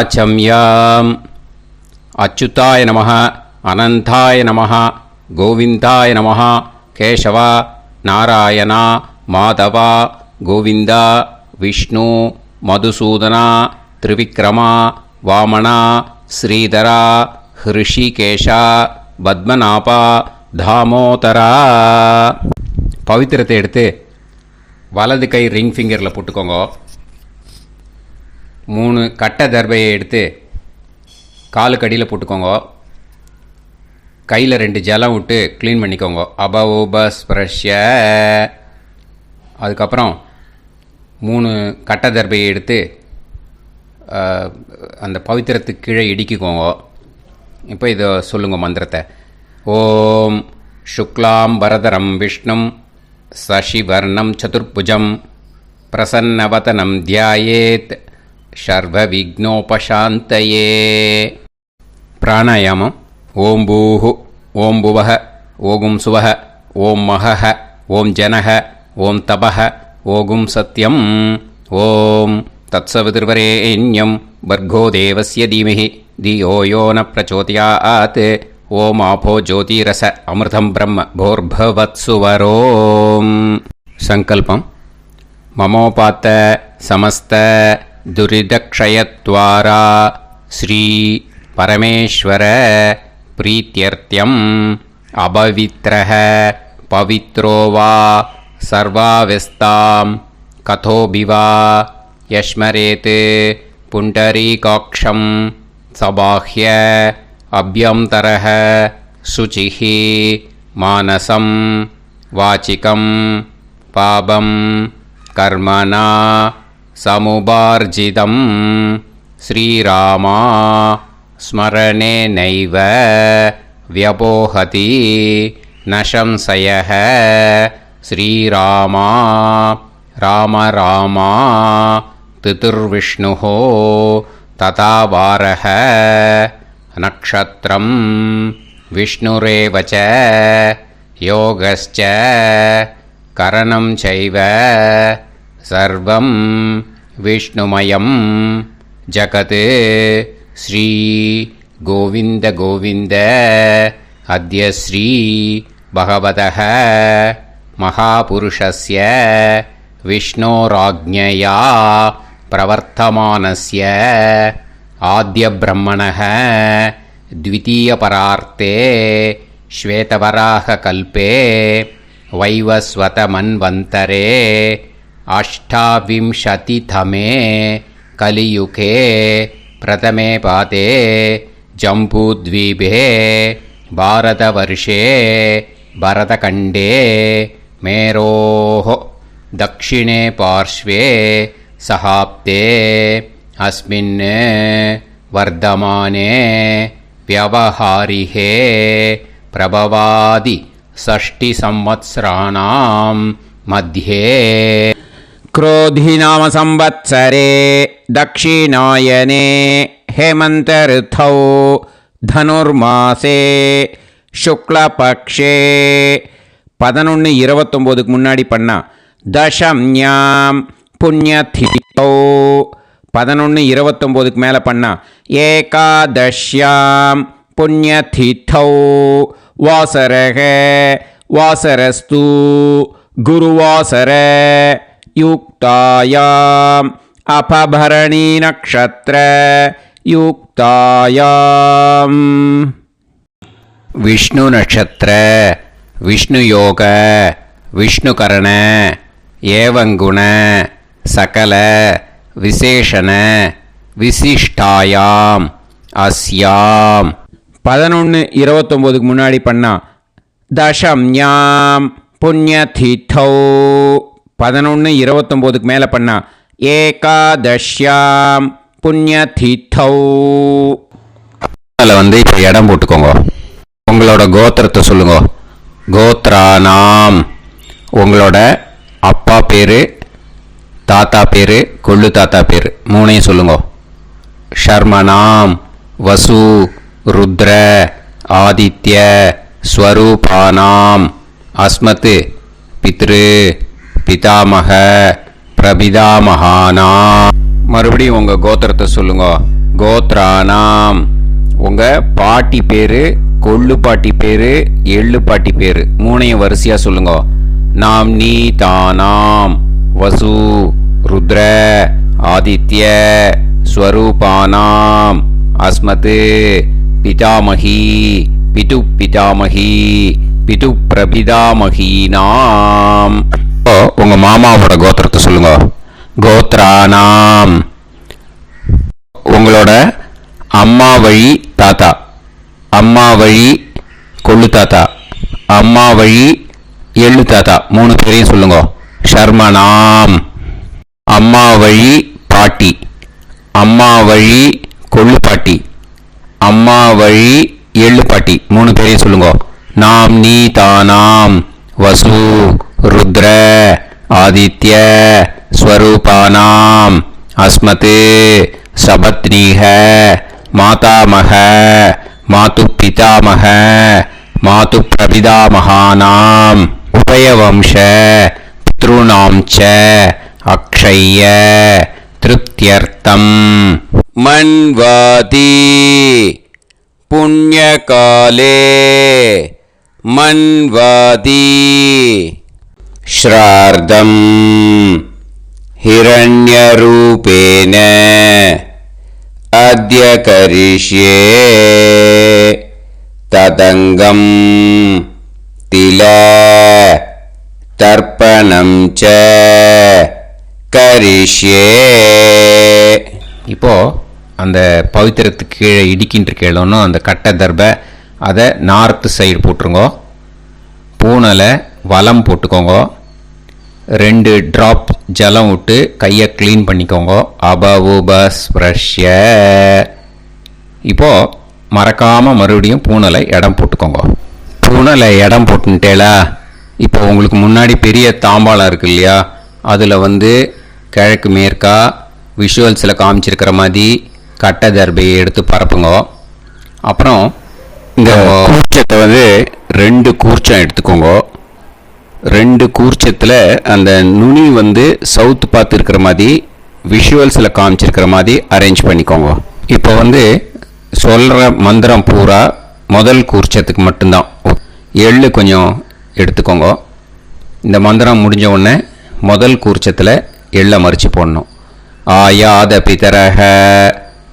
ஆச்சம்யாம். அச்சுதாய நமஹ, அனந்தாய நமஹ, கோவிந்தாய நமஹ, கேசவா, நாராயணா, மாதவா, கோவிந்தா, விஷ்ணு, மதுசூதனா, திரிவிக்ரமா, வாமனா, ஸ்ரீதரா, ஹிருஷிகேஷா, பத்மநாபா, தாமோதரா. பவித்திரத்தை எடுத்து வலது கை ரிங் ஃபிங்கரில் போட்டுக்கோங்க. 3 கட்டை தர்பையை எடுத்து காலுக்கடியில் போட்டுக்கோங்க. கையில் 2 ஜலம் விட்டு க்ளீன் பண்ணிக்கோங்க. அபவோபஸ்பிரஷ்ய. அதுக்கப்புறம் 3 கட்டை தர்பையை எடுத்து அந்த பவித்திரத்துக்கு கீழே இடிக்கிக்கோங்க. இப்போ இதை சொல்லுங்க மந்திரத்தை. ஓம் சுக்லாம் வரதரம் விஷ்ணும் சசிவர்ணம் சதுர்புஜம் பிரசன்னவதனம் தியாயேத் சர்வ விக்னோபசாந்தயே. பிராணாயாமம். ஓம் பூஹு, ஓம் புவஹ, ஓகும் சுவஹ, ஓம் மஹஹ, ஓம் ஜனஹ, ஓம் தபஹ, ஓகும் சத்யம். ஓம் தத்சவிதுர்வரேண்யம் பர்கோ தேவஸ்ய தீமஹி தியோ யோ ந பிரச்சோதயாத். ஓம் ஆபோ ஜோதிரச அமிர்தம் பிரம்ம போர்பவத்சுவரோம். சங்கல்பம். மமோபாத்த சமஸ்த துரிதக்ஷயத்வாரா ஸ்ரீ பரமேஸ்வர பிரீத்யர்த்தியம் அபவித்ரஹ பவித்ரோ வா சர்வாவஸ்தாம் கதோபிவா யஸ்மரேத் புண்டரீகாக்ஷம் சபாஹ்ய அப்யந்தரஹ சுசிஹ மானசம் வாசிகம் பாபம் கர்மணா சமுபார்ஜிதம் ஸ்ரீராமா ஸ்மரணேனைவ வ்யபோஹதி நசம்சயஹ. ஸ்ரீராமா ராம ராமா திதிர்விஷ்ணுஹோ ததா வாரஹ. நக்ஷத்ரம் விஷ்ணுரேவச யோகஸ்ச கரணம் சைவ சர்வம் விஷ்ணுமயம் ஜகத். ஸ்ரீ கோவிந்த கோவிந்த அத்ய ஸ்ரீ பகவதः மகாபுருஷஸ்ய விஷ்ணோராஜ்ஞயா பிரவர்த்தமானஸ்ய ஆத்ய பிரம்மணः த்விதீயபரார்த்தே ஸ்வேதவராக கல்பே வைவஸ்வத மன்வந்தரே அஷ்டாவிம்சதிதமே கலியுகே பிரதமே பாதே ஜம்பூத்வீபே பாரதவர்ஷே பரதகண்டே மேரோः தக்ஷிணே பார்ஷ்வே சஹாப்தே அஸ்மின் வர்தமானே व्यवहारिहे प्रभवादि षष्टि संवत्सराणां मध्ये क्रोधिनाम संवत्सरे दक्षिणायने हेमंत ऋतौ धनुर्मासे शुक्लपक्षे 11:29 முன்னாடி பண்ணா தசம்யாம் புண்ணியதிதௌ. 11:29 மேலே பண்ணா ஏகாதஷ்யாம் புண்ணியதிதௌ வாசரக வாசரஸ்து குருவாசர யுக்தாயாம் அபபரணி நக்ஷத்ர யுக்தாயாம். விஷ்ணு நட்சத்திர விஷ்ணு யோக விஷ்ணுகரண ஏவங்குண சகல விசேஷண விசிஷ்டாயாம் அஸ்யாம். 11:29 முன்னாடி பண்ணா தசம்யாம் புண்ணியதிதௌ. 11:29 மேலே பண்ணா ஏகாதஷ்யாம் புண்ணியதிதௌ. அதில் இப்போ இடம் போட்டுக்கோங்க. உங்களோட கோத்திரத்தை சொல்லுங்க. கோத்ரானாம். உங்களோட அப்பா பேர், தாத்தா பேர், கொள்ளு தாத்தா பேர் 3ஐயும் சொல்லுங்க. ஷர்மனாம் வசு ருத்ர ஆதித்ய ஸ்வரூபானாம் அஸ்மத் பித்ரு பிதாமக பிரபிதாமகானாம். மறுபடியும் உங்கள் கோத்திரத்தை சொல்லுங்க. கோத்ரானாம். உங்கள் பாட்டி பேர், கொள்ளு பாட்டி பேர், எள்ளு பாட்டி பேர் மூணையும் வரிசையாக சொல்லுங்க. நாம் நீ தானாம் வசு ருத்ர ஆதித்ய ஸ்வரூபானாம் அஸ்மத் பிதாமகி பிது பிதாமகி பிது பிரபிதாமகீனாம். உங்க மாமாவோட கோத்திரத்தை சொல்லுங்க. கோத்ரானாம். உங்களோட அம்மா வழி தாத்தா, அம்மா வழி கொள்ளு தாத்தா, அம்மா வழி எள்ளு தாத்தா மூணு பேரையும் சொல்லுங்க. ஷர்மனாம். அம்மா வழி பாட்டி, அம்மா வழி கொள்ளு பாட்டி, அம்மா வழி எள்ளு பாட்டி மூணு பேரையும் சொல்லுங்க. நாம் நீ தானாம் வசு ருத்ர ஆதித்ய ஸ்வரூபானாம் அஸ்மத் சபத்னீஹ மாதாமக மாது பிதாமக மாது பிரபிதாமகானாம் உபயவம்ச பித்ருணாம் ச அக்ஷய்ய திருப்தியர்த்தம். மன்வாதி புண்ணியகாலே மன்வாதி ஸ்ரார்த்தம் ஹிரண்யரூபேன அத்ய கரிஷ்யே ததங்கம் தில தர்ப்பணம் ச கரிஷ்யே. இப்போ அந்த பவித்திரத்துக்கு கீழே இடிக்கின்ற கீழோன்னு அந்த கட்டை தர்பை அதை நார்த்து சைடு போட்டுருங்கோ. பூனலை வலம் போட்டுக்கோங்க. 2 ட்ராப் ஜலம் விட்டு கையை க்ளீன் பண்ணிக்கோங்க. அபவுபஸ்ப்ரஷ்ய. இப்போது மறக்காமல் மறுபடியும் பூனலை இடம் போட்டுக்கோங்க. பூனலை இடம் போட்டுட்டேலா. இப்போ உங்களுக்கு முன்னாடி பெரிய தாம்பாளம் இருக்கு இல்லையா, அதில் கிழக்கு மேற்கா விஷுவல்ஸில் காமிச்சிருக்கிற மாதிரி கட்டை தர்பையை எடுத்து பரப்புங்க. அப்புறம் இந்த கூர்ச்சத்தை 2 கூர்ச்சம் எடுத்துக்கோங்க. 2 கூர்ச்சத்தில் அந்த நுனி சவுத்து பார்த்து இருக்கிற மாதிரி விஷுவல்ஸில் காமிச்சிருக்கிற மாதிரி அரேஞ்ச் பண்ணிக்கோங்க. இப்போ சொல்கிற மந்திரம் பூரா முதல் கூர்ச்சத்துக்கு மட்டும்தான். எள்ளு கொஞ்சம் எடுத்துக்கோங்க. இந்த மந்திரம் முடிஞ்ச உடனே முதல் கூர்ச்சத்தில் எள்ளை மறித்து போடணும். ஆயாத பிதரஹ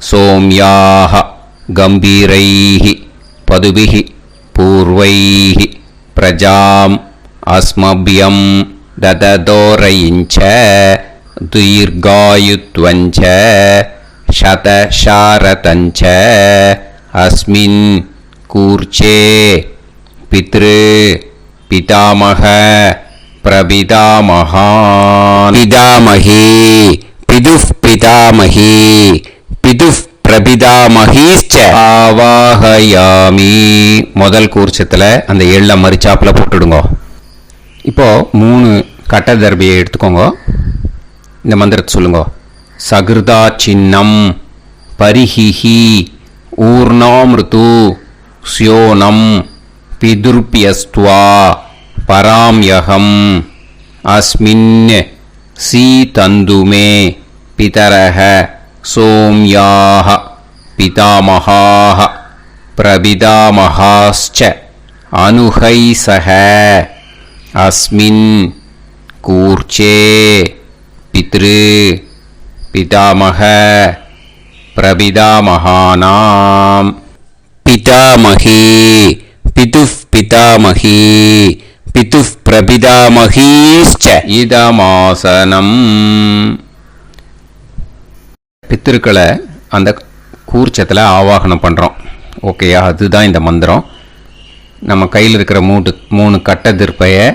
சோம்யாக கம்பீரைஹி பதுபிஹி பூர்வைஹி பிரஜாம் அஸ்மபியம் தததோரயிஞ்ச தீர்காயுத்வஞ்ச சதசாரதஞ்ச அஸ்மின் கூர்ச்சே பித்ரு பிதாமக பிரபிதாமகான் பிதாமகி பிதுஃப் பிதாமகி பிதுஃப் பிரபிதாமகீச்ச ஆவாஹயாமி. முதல் கூர்ச்சத்தில் அந்த எள்ளை மறிச்சாப்பில் போட்டுடுங்க. இப்போது 3 கட்டை தர்பையை எடுத்துக்கோங்க. இந்த மந்திரத்தை சொல்லுங்க. சகிருதா சின்னம் பரிஹிஹி ஊர்ணாமிருது ஸ்யோனம் பிதுர்பியஸ்துவா பராம்யகம் அஸ்மின் சீதந்துமே பிதரஹ சோம்யாஹ பிதாமகாஹ பிரபிதாமகாஸ்ச அனுஹைசஹ அஸ்மின் கூர்ச்சே பித்ரு பிதாமக பிரபிதாமகானாம் பிதாமகி பிதுஃப் பிதாமகி பிதுஃப் பிரபிதாமகீஸ்ச இதமாசனம். பித்திருக்களை அந்த கூர்ச்சத்தில் ஆவாகனம் பண்ணுறோம். ஓகேயா? அதுதான் இந்த மந்திரம். நம்ம கையில் இருக்கிற 3 கட்டை திருப்பையை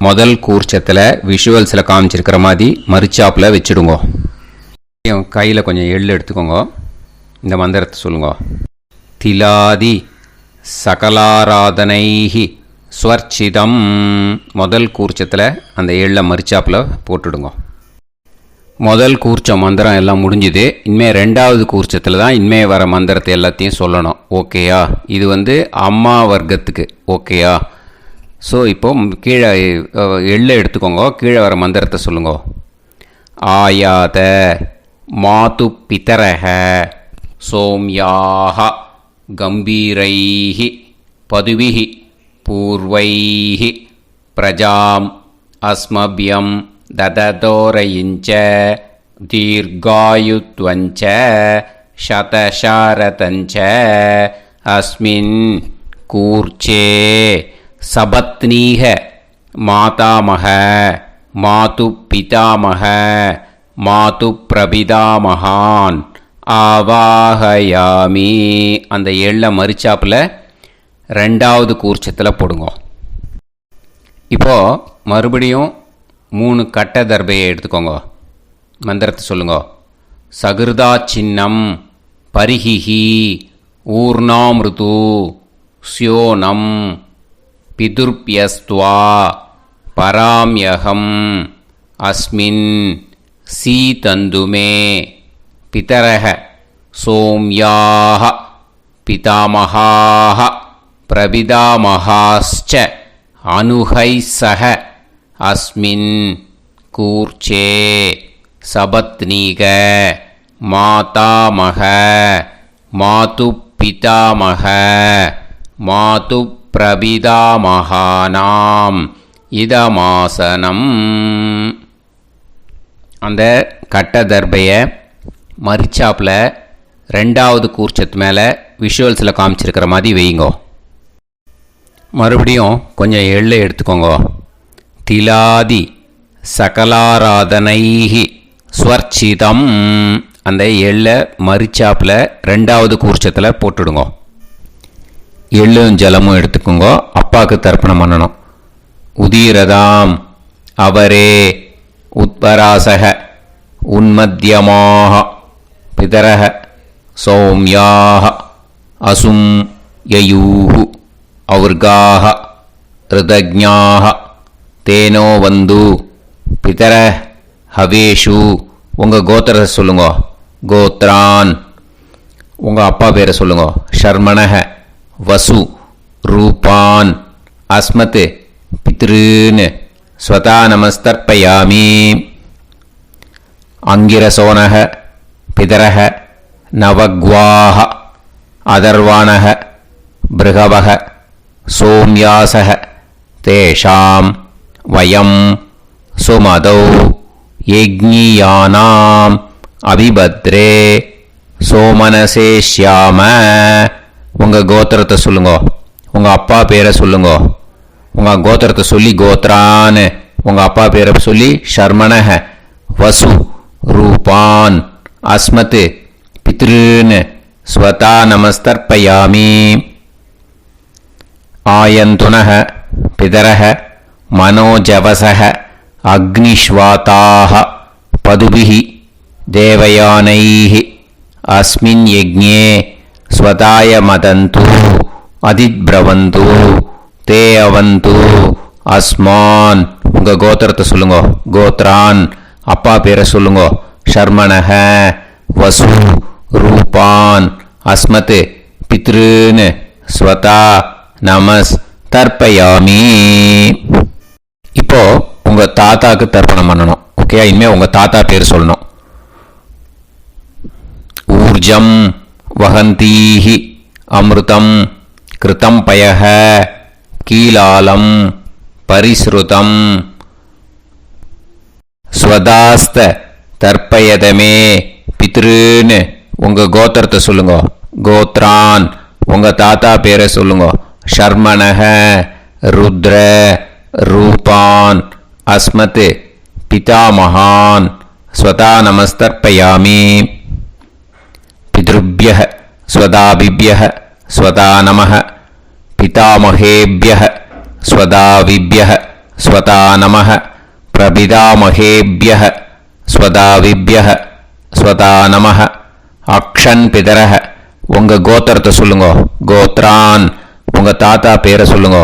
முதல் கூர்ச்சத்தில் விஷுவல்ஸில் காமிச்சிருக்கிற மாதிரி மறிச்சாப்பில் வச்சுடுங்க. கையில் கொஞ்சம் எள்ளு எடுத்துக்கோங்க. இந்த மந்திரத்தை சொல்லுங்க. திலாதி சகலாராதனைஹி ஸ்வர்ச்சிதம். முதல் கூர்ச்சத்தில் அந்த எள்ளை மறிச்சாப்பில் போட்டுடுங்க. முதல் கூர்ச்சம் மந்திரம் எல்லாம் முடிஞ்சுது. இனிமேல் 2வது கூர்ச்சத்தில் தான் இனிமேல் வர மந்திரத்தை எல்லாத்தையும் சொல்லணும். ஓகேயா? இது அம்மா வர்க்கத்துக்கு. ஓகேயா? ஸோ இப்போ கீழே எள்ளை எடுத்துக்கோங்க. கீழே வர மந்திரத்தை சொல்லுங்க. ஆயாத மாது பிதரஹ சோம்யாஹ கம்பீரைஹி பதுபிஹி பூர்வைஹி பிரஜாம் அஸ்மப்யம் தததோரயிஞ்ச தீர்காயுத்வஞ்ச சதசாரதஞ்ச அஸ்மின் கூர்ச்சே சபத்னீஹ மாதாமஹ மாது பிதாமஹ மாது பிரபிதாமகான் ஆவாஹயாமி. அந்த எள்ள மரிச்சாப்பில் ரெண்டாவது கூர்ச்சத்தில் போடுங்க. இப்போது மறுபடியும் 3 கட்ட தர்பையை எடுத்துக்கோங்க. மந்திரத்தை சொல்லுங்க. சகிருதா சின்னம் பரிஹிஹி ஊர்ணாமிருது ஸ்யோனம் பிதுர்பியஸ்துவா பராம்யகம் அஸ்மின் சீதந்துமே பிதரஹ சோம்யாஹ பிதாமஹாஹ பிரபிதாமஹாஸ்ச அனுஹைசஹ அஸ்மின் கூர்ச்சே சபத்னீக மாதாமஹ மாது பிதாமஹ மாது பிரபிதாமகானாம் இதமாசனம். அந்த கட்ட தர்பையை மரிச்சாப்பில் ரெண்டாவது கூர்ச்சத்து மேலே விஷுவல்ஸில் காமிச்சிருக்கிற மாதிரி வைங்கோ. மறுபடியும் கொஞ்சம் எள்ளை எடுத்துக்கோங்க. திலாதி சகலாராதனைஹி ஸ்வர்ச்சிதம். அந்த எள்ளை மரிச்சாப்பில் ரெண்டாவது கூர்ச்சத்தில் போட்டுடுங்க. எள்ளும் ஜலமும் எடுத்துக்கோங்க. அப்பாவுக்கு தர்ப்பணம் பண்ணணும். உதீரதாம் அவரே உத்பராசக உன்மத்யமாக பிதரஹ சௌம்யாக அசும் யயூஹு அவுர்காஹ ரிதஜ்ஞாஹ தேனோ வந்து பிதர ஹவேஷு. உங்கள் கோத்திரத்தை சொல்லுங்க. கோத்ரான். உங்கள் அப்பா பேரை சொல்லுங்க. ஷர்மணஹ வசு ரூபான் அஸ்மத் பித்ருன்னு ஸ்வதா நமஸ்தர்ப்பயாமி. அங்கிரசோனஹ பிதரஹ நவக்வாஹ அதர்வாணஹ பிருகவஹ சோம்யாசஹ தேஷாம் வயம் சுமதௌ யஜ்ஞியானாம் அபிபத்ரே சோமனசேஷ்யாம. உங்கள் கோத்திரத்தை சொல்லுங்க. உங்கள் அப்பா பேரை சொல்லுங்க. உங்கள் கோத்திரத்தை சொல்லி கோத்ரான்னு, உங்கள் அப்பா பேரை சொல்லி ஷர்மணஹ வசு ரூபான் அஸ்மத் பித்ருன்னு ஸ்வதா நமஸ்தர்ப்பயாமி. ஆயந்துனஹ பிதரஹ மனோஜவசஹ அக்னிஷ்வாதாஹ பதுபிஹி தேவயானைஹி அஸ்மின் யஜ்ஞே ஸ்வதாய மதந்து அதிப்ரவந்து தே அவந்து அஸ்மான். உங்கள் கோத்திரத்தை சொல்லுங்க. கோத்ரான். அப்பா பேரை சொல்லுங்க. ஷர்மணஹ வசு ரூபான் அஸ்மத் பித்ருன்னு ஸ்வதா நமஸ் தர்ப்பயாமி. இப்போ உங்கள் தாத்தாக்கு தர்ப்பணம் பண்ணணும். ஓகே, இனிமேல் உங்கள் தாத்தா பேர் சொல்லணும். ஊர்ஜம் வஹந்தீஹி அமிர்தம் கிருதம் பயஹ கீலாலம் பரிஸ்ருதம் ஸ்வதாஸ்த தர்ப்பயதமே பித்ருன்னு. உங்கள் கோத்திரத்தை சொல்லுங்க. கோத்ரான். உங்கள் தாத்தா பேரை சொல்லுங்க. ஷர்மணஹ ருத்ர ரூபான் அஸ்மத் பிதாமகான் ஸ்வதா நமஸ்தர்ப்பயாமி. பித்ருப்யஹ ஸ்வதாபிப்யஹ ஸ்வதா நமஹ பிதாமகேப்யஹ ஸ்வதாவிப்யஹ ஸ்வதா நமஹ பிரபிதாமகேப்யஹ ஸ்வதாவிப்யஹ ஸ்வதா நமஹ. அக்ஷன் பிதரஹ. உங்கள் கோத்திரத்தை சொல்லுங்க. கோத்ரான். உங்கள் தாத்தா பேரை சொல்லுங்க.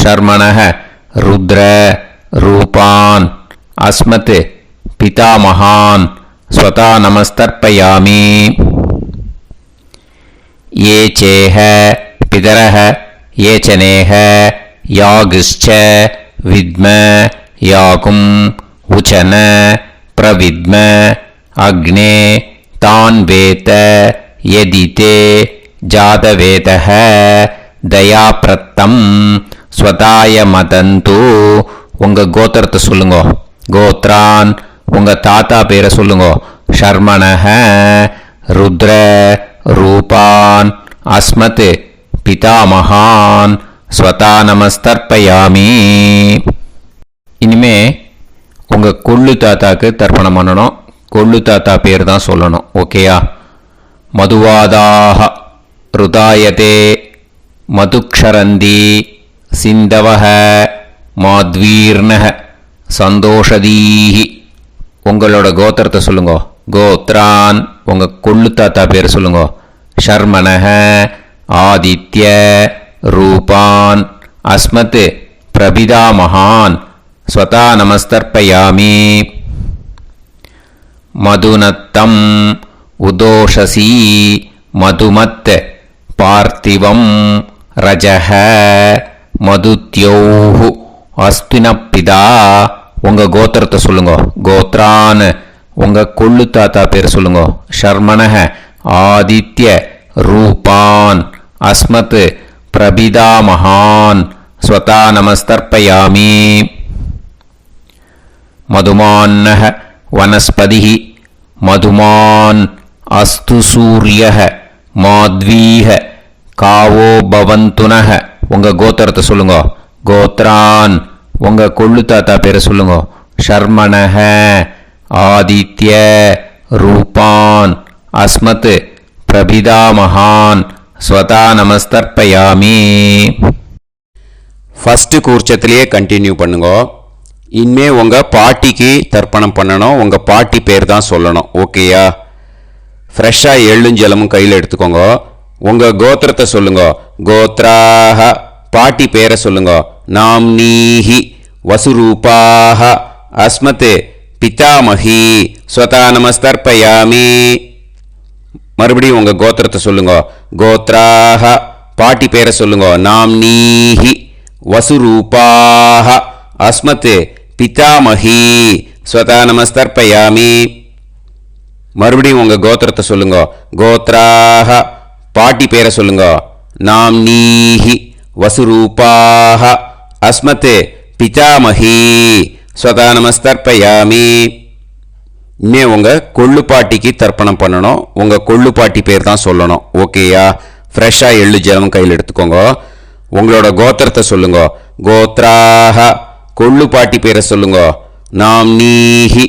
ஷர்மணஹ ருத்ர ரூபான் அஸ்மத் பிதாமகான் ஸ்வதா நமஸ்தர்ப்பயாமி. ये चेह पितरः ये चनेह यागश्च विद्म याकुं उचन प्रविद्म अग्ने तान् वेत यदि ते जातवेदः दयाप्रत्तम स्वताय मदन्तु உங்க கோத்திரத்தை சொல்லுங்க. கோத்ரான் உங்க தாத்தா பேரை சொல்லுங்க. ஷர்மணஹ ருத்ர ரூபான் அஸ்மத் பிதாமகான் ஸ்வதா நமஸ்தர்ப்பயாமி. இனிமே உங்க கொள்ளு தாத்தாக்கு தர்ப்பணம் பண்ணணும். கொள்ளு தாத்தா பேர் தான் சொல்லணும். ஓகேயா? மதுவாதாக ருதாயதே மதுக்ஷரந்தி சிந்தவஹ மாத்வீர்ணஹ சந்தோஷதீஹி. உங்களோட கோத்திரத்தை சொல்லுங்க. கோத்ரான் உங்க கொள்ளு தாத்தா பேர் சொல்லுங்க. ஷர்மணஹ ஆதித்ய ரூபான் அஸ்மத் பிரபிதாமகான் ஸ்வதா நமஸ்தர்ப்பயாமி. மதுநத்தம் உதோஷசி மதுமத் பார்த்திவம் ரஜஹ மதுத்யோஹு அஸ்தினப்பிதா. உங்க கோத்திரத்தை சொல்லுங்க. கோத்ரான் உங்க கொள்ளு தாத்தா பேர் சொல்லுங்க. ஷர்மணஹ ஆதித்ய ரூபான் அஸ்மத் பிரபிதாமகான் ஸ்வதா நமஸ்தர்ப்பயாமி. மதுமான்னஹ வனஸ்பதிஹ மதுமான் அஸ்து சூரியஹ மாத்வீஹ காவோ பவந்துனஹ. உங்க கோத்திரத்தை சொல்லுங்க. கோத்ரான் உங்க கொள்ளு தாத்தா பேரை சொல்லுங்க. ஷர்மணஹ ஆதித்ய ரூபான் அஸ்மத் பிரபிதாமகான் ஸ்வதா நமஸ்தர்ப்பயாமி. ஃபஸ்ட்டு கூர்ச்சத்திலேயே கண்டினியூ பண்ணுங்க. இனிமே உங்கள் பாட்டிக்கு தர்ப்பணம் பண்ணணும். உங்கள் பாட்டி பேர் தான் சொல்லணும். ஓகேயா? ஃப்ரெஷ்ஷாக எள்ளும் ஜலமும் கையில் எடுத்துக்கோங்க. உங்கள் கோத்திரத்தை சொல்லுங்க. கோத்ராஹ பாட்டி பேரை சொல்லுங்க. நாம்னீஹி வசுரூபாஹ அஸ்மத் பிதாமஹி ஸ்வதா நமஸ்தர்ப்பயாமி. மறுபடியும் உங்கள் கோத்திரத்தை சொல்லுங்க. கோத்ராஹ பாட்டி பேரை சொல்லுங்க. நாம்னீஹி வசுரூபாஹ அஸ்மத் பிதாமஹி ஸ்வதா நமஸ்தர்ப்பயாமி. மறுபடியும் உங்கள் கோத்திரத்தை சொல்லுங்க. கோத்ராஹ பாட்டி பேரை சொல்லுங்க. நாம்னீஹி வசுரூபாஹ அஸ்மத் பிதாமஹி ஸ்வதா நமஸ்தர்ப்பயாமி. இனிமே உங்கள் கொள்ளு பாட்டிக்கு தர்ப்பணம் பண்ணணும். உங்கள் கொள்ளு பாட்டி பேர் தான் சொல்லணும். ஓகேயா? ஃப்ரெஷ்ஷாக எள்ளு ஜலம் கையில் எடுத்துக்கோங்க. உங்களோட கோத்திரத்தை சொல்லுங்க. கோத்ராஹ கொள்ளு பாட்டி பேரை சொல்லுங்க. நாம்னீஹி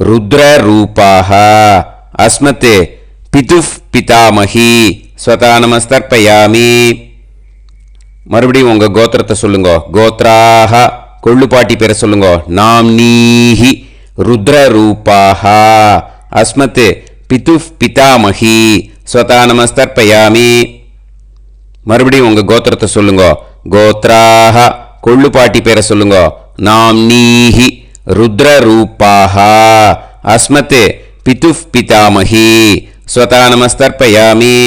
ருத்ர ரூபாஹ அஸ்மத் பிதுஃப் பிதாமஹி ஸ்வதா நமஸ்தர்ப்பயாமி. மறுபடியும் உங்கள் கோத்திரத்தை சொல்லுங்க. கோத்ராஹ கொள்ளு பாட்டி பேரை சொல்லுங்க. நாம்னீஹி ருத்ர ரூபாஹ அஸ்மத் பிதுஃப் பிதாமஹி ஸ்வதா நமஸ்தர்ப்பயாமி. மறுபடியும் உங்கள் கோத்திரத்தை சொல்லுங்க. கோத்ராஹ கொள்ளு பாட்டி பேரை சொல்லுங்க. நாம்னீஹி ருத்ர ரூபாஹ அஸ்மத் பிதுஃப் பிதாமஹி ஸ்வதா நமஸ்தர்ப்பயாமி.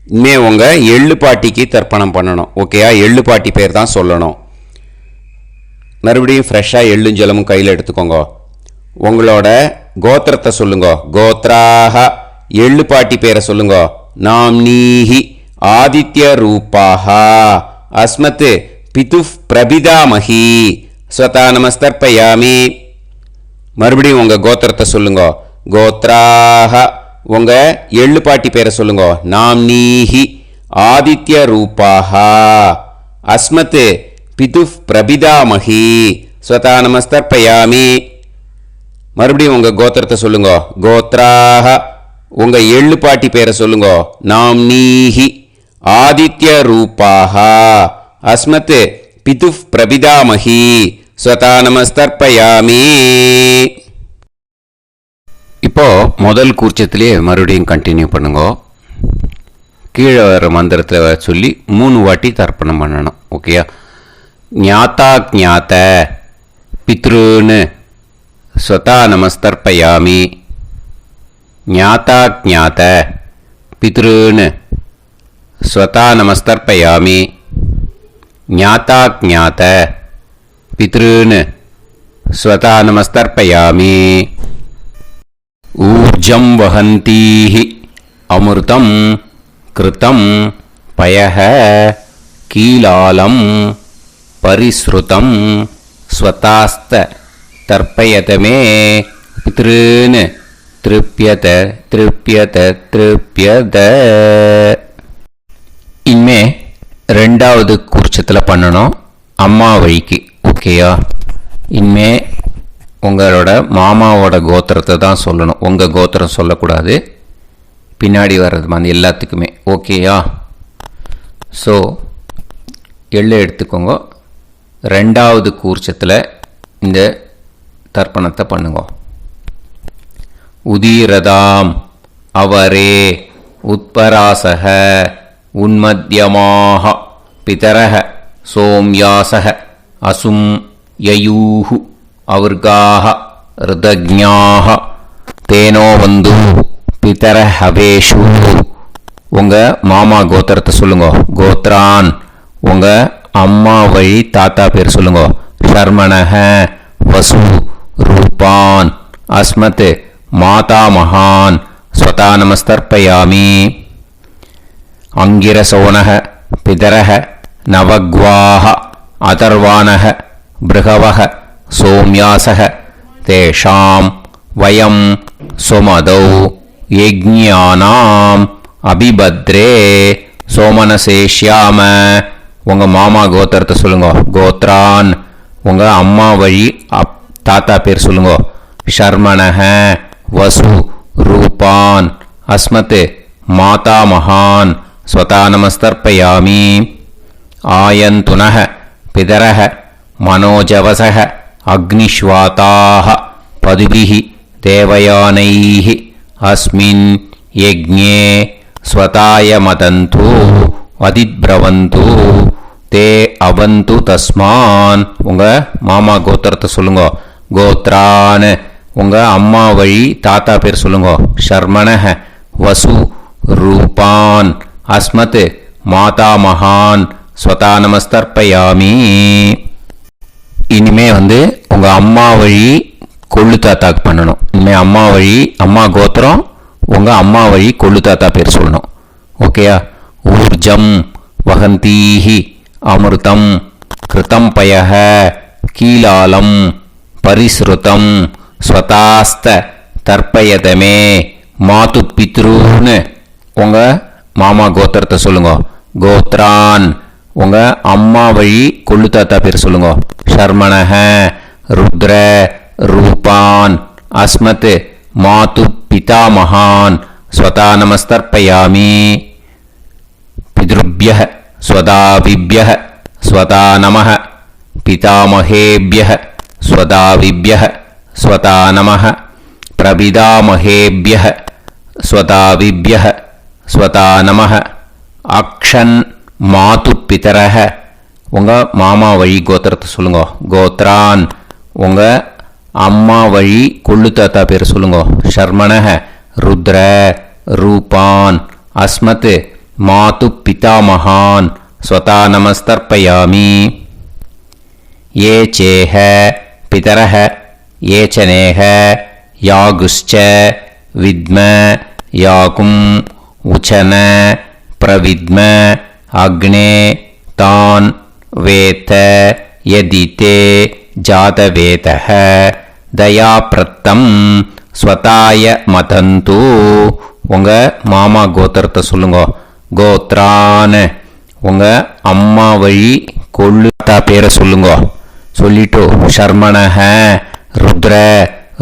இனிமே உங்கள் எள்ளு பாட்டிக்கு தர்ப்பணம் பண்ணணும். ஓகேயா? எள்ளு பாட்டி பேர் தான் சொல்லணும். மறுபடியும் ஃப்ரெஷ்ஷாக எள்ளும் ஜலமும் கையில் எடுத்துக்கோங்க. உங்களோட கோத்திரத்தை சொல்லுங்க. கோத்ராஹ எள்ளு பாட்டி பேரை சொல்லுங்க. நாம்னீஹி ஆதித்ய ரூபாஹ அஸ்மத் பிதுஃப் பிரபிதாமஹி ஸ்வதா நமஸ்தர்ப்பயாமி. மறுபடியும் உங்கள் கோத்திரத்தை சொல்லுங்க. கோத்ராஹ உங்கள் எள்ளு பாட்டி பேரை சொல்லுங்க. நாம்னீஹி ஆதித்ய ரூபாஹ அஸ்மத் பிதுஃப் பிரபிதாமஹி ஸ்வதா நமஸ்தர்ப்பயாமி. மறுபடியும் உங்கள் கோத்திரத்தை சொல்லுங்க. கோத்ராஹ உங்கள் எள்ளு பாட்டி பேரை சொல்லுங்க. நாம்னீஹி ஆதித்ய ரூபாஹ அஸ்மத் பிதுஃப் பிரபிதாமஹி ஸ்வதா நமஸ்தர்ப்பயாமி. இப்போ முதல் கூர்ச்சத்திலே மறுபடியும் கண்டினியூ பண்ணுங்க. கீழே வர மந்திரத்தில் சொல்லி 3 வாட்டி தர்ப்பணம் பண்ணணும். ஓகேயா? ஞாதா ஞாத பித்ருன்னு ஸ்வதா நமஸ்தர்ப்பயாமி. ஞாதா ஞாத பித்ருன்னு ஸ்வதா நமஸ்தர்ப்பயாமி. ஞாதா ஞாத பித்ருன்னு ஸ்வதா நமஸ்தர்ப்பயாமி. ஊர்ஜம் வஹந்தீஹி அமிர்தம் கிருதம் பயஹ கீலாலம் பரிஸ்ருதம் ஸ்வதாஸ்த தர்ப்பயதமே பித்ருன் திருப்யத திருப்யத திருப்யத. இனிமே ரெண்டாவது கூர்ச்சத்தில் பண்ணணும் அம்மா வழிக்கு. ஓகேயா? இனிமே உங்களோட மாமாவோட கோத்திரத்தை தான் சொல்லணும், உங்கள் கோத்திரம் சொல்லக்கூடாது. பின்னாடி வர்றது மாதிரி எல்லாத்துக்குமே. ஓகேயா? ஸோ எள்ளு எடுத்துக்கோங்க. ரெண்டாவது கூர்ச்சத்தில் இந்த தர்ப்பணத்தை பண்ணுங்க. உதீரதாம் அவரே உத்பராசக உன்மத்யமாக பிதரக சோம்யாசக அசும் யயூஹு அவர்காக ருதஜ்ஞாக தேனோ வந்து பிதர ஹவேஷு. உங்கள் மாமா கோத்திரத்தை சொல்லுங்க. கோத்ரான் உங்கள் அம்மா வழி தாத்தா பேர் சொல்லுங்க. ஷர்மணஹ வசு ரூபான் அஸ்மத் மாதா மகான் ஸ்வதா நமஸ்தர்ப்பயாமி. அங்கிரசோனஹ பிதரஹ நவக்வாஹ அதர்வாணஹ பிருகவஹ சோம்யாசஹ தேஷாம் வயம் சுமதௌ யஜ்ஞானாம் அபிபத்ரே சோமனசேஷ்யாம. உங்கள் மாமா கோத்திரத்தை சொல்லுங்க. கோத்ரான் உங்கள் அம்மா வழி தாத்தா பேர் சொல்லுங்க. ஷர்மணஹ வசு ரூபான் அஸ்மத் மாதா மகான் ஸ்வதா நமஸ்தர்ப்பயாமி. ஆயந்துனஹ பிதரஹ மனோஜவசஹ அக்னிஷ்வாதாஹ பதுபிஹி தேவயானைஹ அஸ்மின் யஜ்ஞே ஸ்வதாய மதந்து அதிப்ரவந்து தே அவந்து தஸ்மான். உங்கள் மாமா கோத்திரத்தை சொல்லுங்க. கோத்ரான் உங்கள் அம்மா வழி தாத்தா பேர் சொல்லுங்க. ஷர்மணஹ வசு ரூபான் அஸ்மத் மாதா மகான் ஸ்வதா நமஸ்தர்ப்பயாமி. இனிமே உங்கள் அம்மா வழி கொள்ளு தாத்தாக்கு பண்ணணும். இனிமேல் அம்மா வழி அம்மா கோத்திரம் உங்கள் அம்மா வழி கொள்ளு தாத்தா பேர் சொல்லணும். ஓகேயா? ஊர்ஜம் வகந்தீஹி அமிர்தம் கிருதம் பயஹ கீலாலம் பரிஸ்ருதம் ஸ்வதாஸ்த தர்ப்பயதமே மாது பித்ருன்னு உங்கள் மாமா கோத்திரத்தை சொல்லுங்க. கோத்ரான் உங்கள் அம்மா வழி கொள்ளு தாத்தா பேர் சொல்லுங்க. ஷர்மணஹ ருத்ர ரூபான் அஸ்மத் மாது பிதாமகான் ஸ்வதா நமஸ்தர்ப்பயாமி. பித்ருப்யஹ ஸ்வதாவிப்யஹ ஸ்வதா நமஹ பிதாமகேப்யஹ ஸ்வதாவிப்யஹ ஸ்வதா நமஹ பிரபிதாமகேப்யஹ ஸ்வதாவிப்யஹ ஸ்வதா நமஹ. அக்ஷன் மாது பிதரஹ உங்கள் மாமா வழி கோத்திரத்தை சொல்லுங்க. கோத்ரான் உங்கள் அம்மா வழி கொள்ளு தாத்தா பேர் சொல்லுங்க. ஷர்மணஹ ருத்ர ரூபான் அஸ்மத் மாது பிதாமகான் ஸ்வதா நமஸ்தர்ப்பயாமி. ஏ சேஹ பிதரஹ ஏச்சனேஹ யாகுஷ்ச வித்ம யாகும் உச்சன பிரவித்ம அக்னே தான் வேத யதிதே ஜாதவேதஹ தயாப்ரத்தம் ஸ்வதாய மதந்து. உங்கள் மாமா கோத்திரத்தை சொல்லுங்க. கோத்ரான் உங்கள் அம்மா வழி கொள்ளு தாத்தா பேரை சொல்லுங்க. சொல்லிட்டு ஷர்மணஹ ருத்ர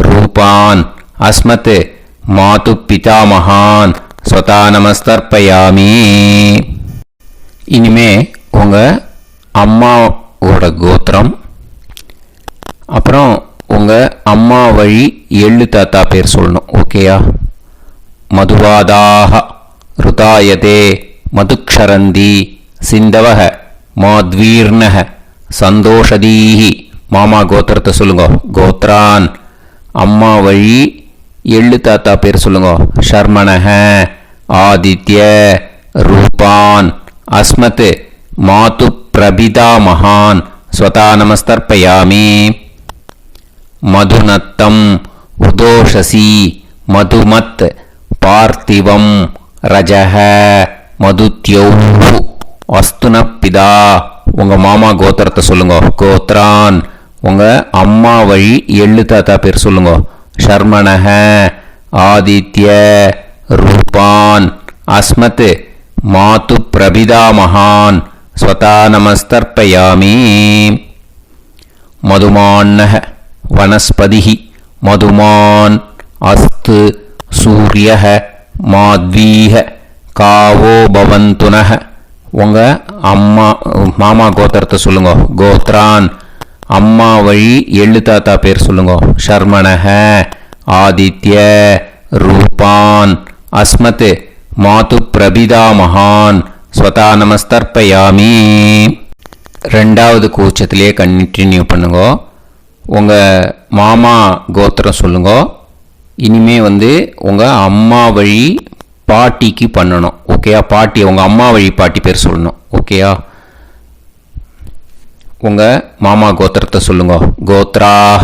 ரூபான் அஸ்மத் மாது பிதாமகான் ஸ்வதா நமஸ்தர்ப்பயாமி. இனிமே உங்கள் அம்மாவோட கோத்திரம் அப்புறம் உங்கள் அம்மா வழி எள்ளு தாத்தா பேர் சொல்லணும். ஓகேயா? மதுவாதாக ருதாயதே மதுக்ஷரந்தி சிந்தவஹ மாத்வீர்ணஹ சந்தோஷதீஹி. மாமா கோத்திரத்தை சொல்லுங்க. கோத்ரான் அம்மா வழி எள்ளு தாத்தா பேர் சொல்லுங்க. ஷர்மணஹ ஆதித்ய ரூபான் அஸ்மத் மாது பிரபிதாமகான் ஸ்வதா நமஸ்தர்ப்பயாமி. மதுநத்தம் உதோஷசி மதுமத் பார்த்திவம் ரஜஹ மதுத்யௌஹு அஸ்துனப்பிதா உங்கள் மாமா கோத்திரத்தை சொல்லுங்க. கோத்ரான் உங்கள் அம்மா வழி எள்ளு தாத்தா பேர் சொல்லுங்க. ஷர்மணஹ ஆதித்ய ரூபான் அஸ்மத் மாது பிரபிதாமகான் ஸ்வதா நமஸ்தர்ப்பயாமி. மதுமான்னஹ வனஸ்பதிஹ மதுமான் அஸ்து சூரியஹ மாத்வீஹ காவோ பவந்துனஹ உங்கள் அம்மா மாமா கோத்திரத்தை சொல்லுங்க. கோத்ரான் அம்மா வழி எள்ளு தாத்தா பேர் சொல்லுங்க. ஷர்மணஹ ஆதித்ய ரூபான் அஸ்மத் மாது பிரபிதாமகான் ஸ்வதா நமஸ்தர்ப்பயாமி. ரெண்டாவது கூச்சத்திலே கண்டினியூ பண்ணுங்க. உங்கள் மாமா கோத்திரம் சொல்லுங்க. இனிமே உங்கள் அம்மா வழி பாட்டிக்கு பண்ணணும். ஓகேயா? பாட்டி உங்கள் அம்மா வழி பாட்டி பேர் சொல்லணும். ஓகேயா? உங்கள் மாமா கோத்திரத்தை சொல்லுங்க. கோத்ராஹ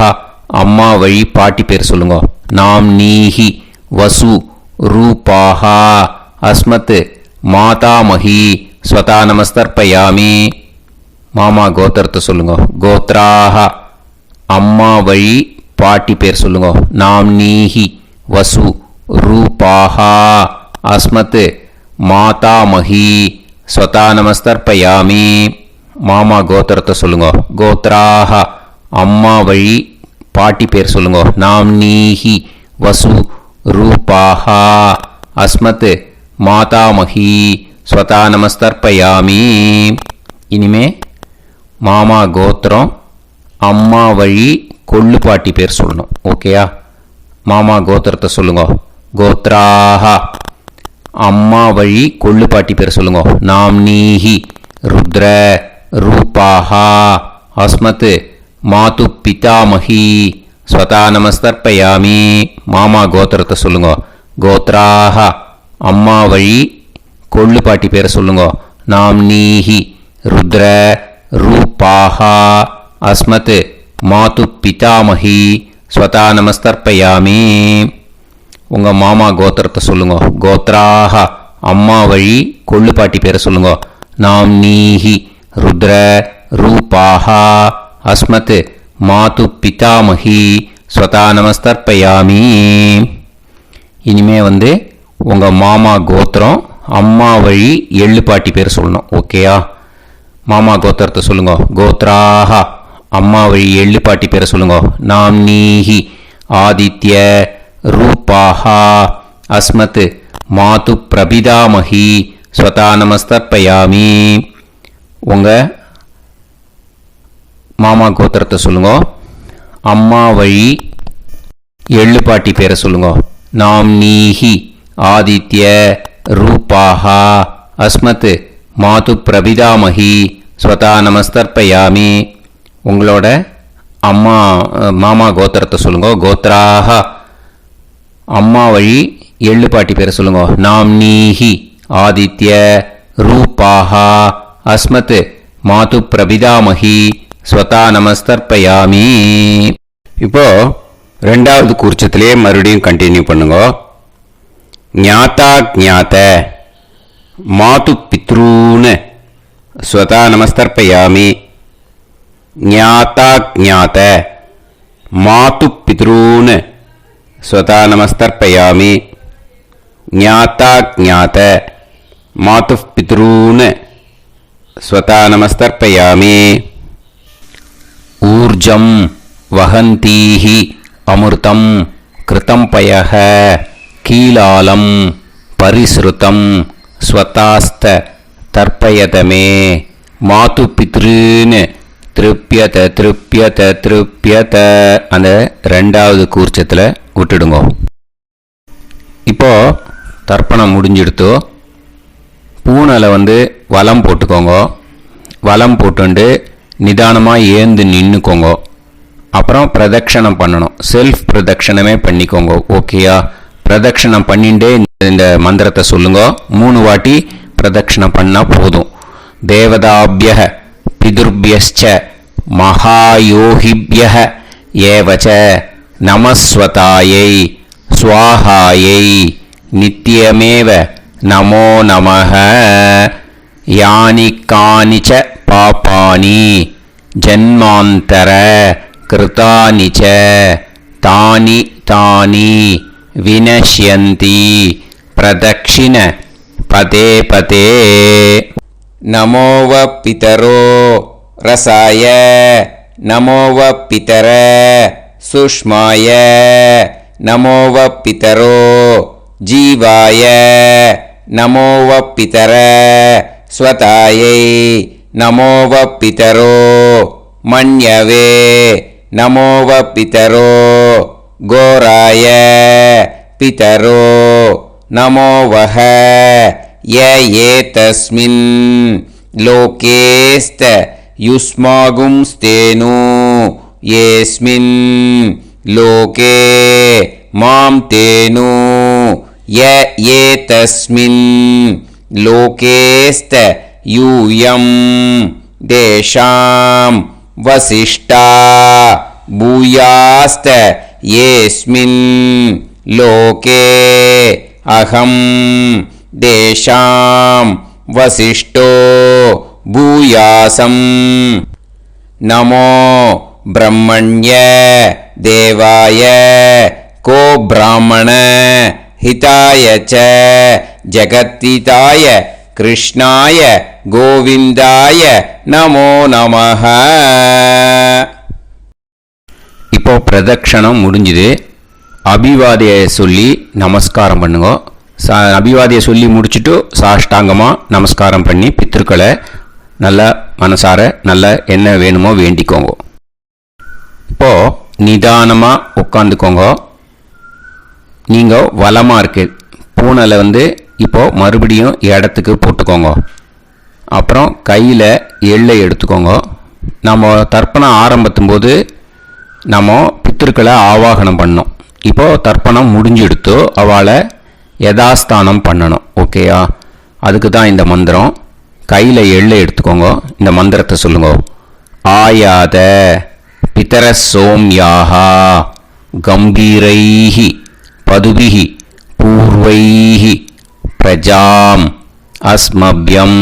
அம்மா வழி பாட்டி பேர் சொல்லுங்க. நாம் நீஹி வசு ரூபாஹா அஸ்மத் மாதாமஹி ஸ்வதா நமஸ்தர்ப்பயாமி. மாமா கோத்திரத்தை சொல்லுங்க. கோத்ராஹ அம்மா வழி பாட்டி பேர் சொல்லுங்க. நாம் நீஹி வசு ரூபாஹா அஸ்மத் மாதாமஹி ஸ்வதா நமஸ்தர்ப்பயாமி. மாமா கோத்திரத்தை சொல்லுங்க. கோத்ராஹ அம்மா வழி பாட்டி பேர் சொல்லுங்க. நாம் நீஹி வசு ரூபாஹா அஸ்மத் மாதாமஹி ஸ்வதா நமஸ்தர்ப்பயாமி. இனிமே மாமா கோத்திரம் அம்மா வழி கொள்ளு பாட்டி பேர் சொல்லணும். ஓகேயா? மாமா கோத்திரத்தை சொல்லுங்க. கோத்ராஹ அம்மா வழி கொள்ளு பாட்டி பேர் சொல்லுங்க. நாம் நீஹி ருத்ர ரூபாஹா அஸ்மத் மாது பிதாமஹி ஸ்வதா நமஸ்தர்ப்பயாமி. மாமா கோத்திரத்தை சொல்லுங்க. கோத்ராஹ அம்மா வழி கொள்ளு பாட்டி பேரை சொல்லுங்க. நாம் நீஹி ருத்ர ரூபாஹா அஸ்மத் மாது பிதாமஹி ஸ்வதா நமஸ்தர்ப்பயாமி. உங்கள் மாமா கோத்திரத்தை சொல்லுங்க. கோத்ராஹ அம்மா வழி கொள்ளு பாட்டி பேரை சொல்லுங்க. நாம் நீஹி ருத்ர ரூபாஹா அஸ்மத் மாது பிதாமஹி ஸ்வதா நமஸ்தர்ப்பயாமி. இனிமே உங்கள் மாமா கோத்திரம் அம்மா வழி எள்ளு பாட்டி பேர் சொல்லணும். ஓகேயா? மாமா கோத்திரத்தை சொல்லுங்க. கோத்ராஹ அம்மா வழி எள்ளு பாட்டி பேரை சொல்லுங்க. நாம் நீஹி ஆதித்ய ரூபாஹா அஸ்மத் மாது பிரபிதாமஹி ஸ்வதா நமஸ்தர்ப்பயாமி. உங்கள் மாமா கோத்திரத்தை சொல்லுங்க. அம்மா வழி எள்ளு பாட்டி பேரை சொல்லுங்க. நாம் நீஹி ஆதித்ய ரூபாஹா அஸ்மத் மாது பிரபிதாமஹி ஸ்வதா நமஸ்தர்ப்பயாமி. உங்களோட அம்மா மாமா கோத்திரத்தை சொல்லுங்க. கோத்ராஹ அம்மா வழி எள்ளு பாட்டி பேரை சொல்லுங்க. நாம் நீஹி ஆதித்ய ரூபாஹா அஸ்மத் மாது பிரபிதாமஹி ஸ்வதா நமஸ்தர்ப்பயாமி. இப்போ ரெண்டாவது கூர்ச்சத்திலே மறுபடியும் கண்டினியூ பண்ணுங்க. ஞாதா ஞாத மாது பித்ரூன் ஸ்வதா நமஸ்தர்ப்பயாமி. ஞாதா ஞாத மாது பித்ரூன் ஸ்வதா நமஸ்தர்ப்பயாமி. ஞாதா ஞாத மாது பித்ரூன் ஸ்வதா நமஸ்தர்ப்பயாமி. ஊர்ஜம் வஹந்தீஹி அமிர்தம் கிருதம் பயஹ கீலாலம் பரிஸ்ருதம் ஸ்வதாஸ்த தர்ப்பயதமே மாது பித்ருன்னு திருப்பியத திருப்பியத திருப்பியத. அந்த ரெண்டாவது கூர்ச்சத்தில் விட்டுடுங்க. இப்போ தர்ப்பணம் முடிஞ்சிடுத்தோ பூனலை வலம் போட்டுக்கோங்க. வலம் போட்டுண்டு நிதானமாக ஏந்து நின்றுக்கோங்க. அப்புறம் பிரதட்சணம் பண்ணணும். செல்ஃப் பிரதட்சணமே பண்ணிக்கோங்க. ஓகேயா? பிரதட்சணம் பண்ணிண்டே இந்த மந்திரத்தை சொல்லுங்க. 3 வாட்டி பிரதட்சணம் பண்ணால் போதும். தேவதாபிய பிதுர்பியஸ்ச மகாயோகிபிய ஏவச்ச நமஸ்வதாயை ஸ்வாஹாயை நித்யமேவ நமோ நமः. யானி கானிச்ச பாபானி ஜன்மாந்தர கிருதானி ச தானி தானி வினஷ்யந்தி பிரதக்ஷிண பதே பதே. நமோவ பிதரோ ரசாய நமோவ பிதர சுஷ்மாய நமோவ பிதரோ ஜீவாய நமோவ பிதர ஸ்வதாயை நமோவ பிதரோ மன்யவே நமோவ பிதரோ கோராய பிதரோ நமோவஹ. ய ஏதஸ்மின் லோகேஸ்த யுஸ்மாகும்ஸ்தேனு ஏஸ்மின் லோகே மாம் தேனு. ய ஏதஸ்மின் லோகேஸ்த யூயம் தேஷாம் வசிஷ்டா பூயாஸ்த ஏஸ்மின் லோகே அகம் தேஷாம் வசிஷ்டோ பூயாசம். நமோ பிரம்மண்ய தேவாய கோ பிராமண ஹிதாய ச ஜகத்திதாய கிருஷ்ணாய கோவிந்தாய நமோ நமः. இப்போ பிரதக்ஷணம் முடிஞ்சுது. அபிவாதியை சொல்லி நமஸ்காரம் பண்ணுங்க. அபிவாதியை சொல்லி முடிச்சுட்டு சாஷ்டாங்கமாக நமஸ்காரம் பண்ணி பித்திருக்களை நல்லா மனசார நல்லா என்ன வேணுமோ வேண்டிக்கோங்க. இப்போது நிதானமாக உட்காந்துக்கோங்க. நீங்கள் வலமாக இருக்கு பூனலை இப்போது மறுபடியும் இடத்துக்கு போட்டுக்கோங்க. அப்புறம் கையில் எள்ளை எடுத்துக்கோங்க. நம்ம தர்ப்பணம் ஆரம்பித்தும் போது நம்ம பித்திருக்களை ஆவாகனம் பண்ணோம். இப்போது தர்ப்பணம் முடிஞ்செடுத்து அவளை யதாஸ்தானம் பண்ணணும். ஓகேயா? அதுக்கு தான் இந்த மந்திரம். கையில் எள்ளை எடுத்துக்கோங்க. இந்த மந்திரத்தை சொல்லுங்க. ஆயாத பிதர சோம்யாஹா கம்பீரைஹி பதுபிஹி பூர்வைஹி பிரஜாம் அஸ்மப்யம்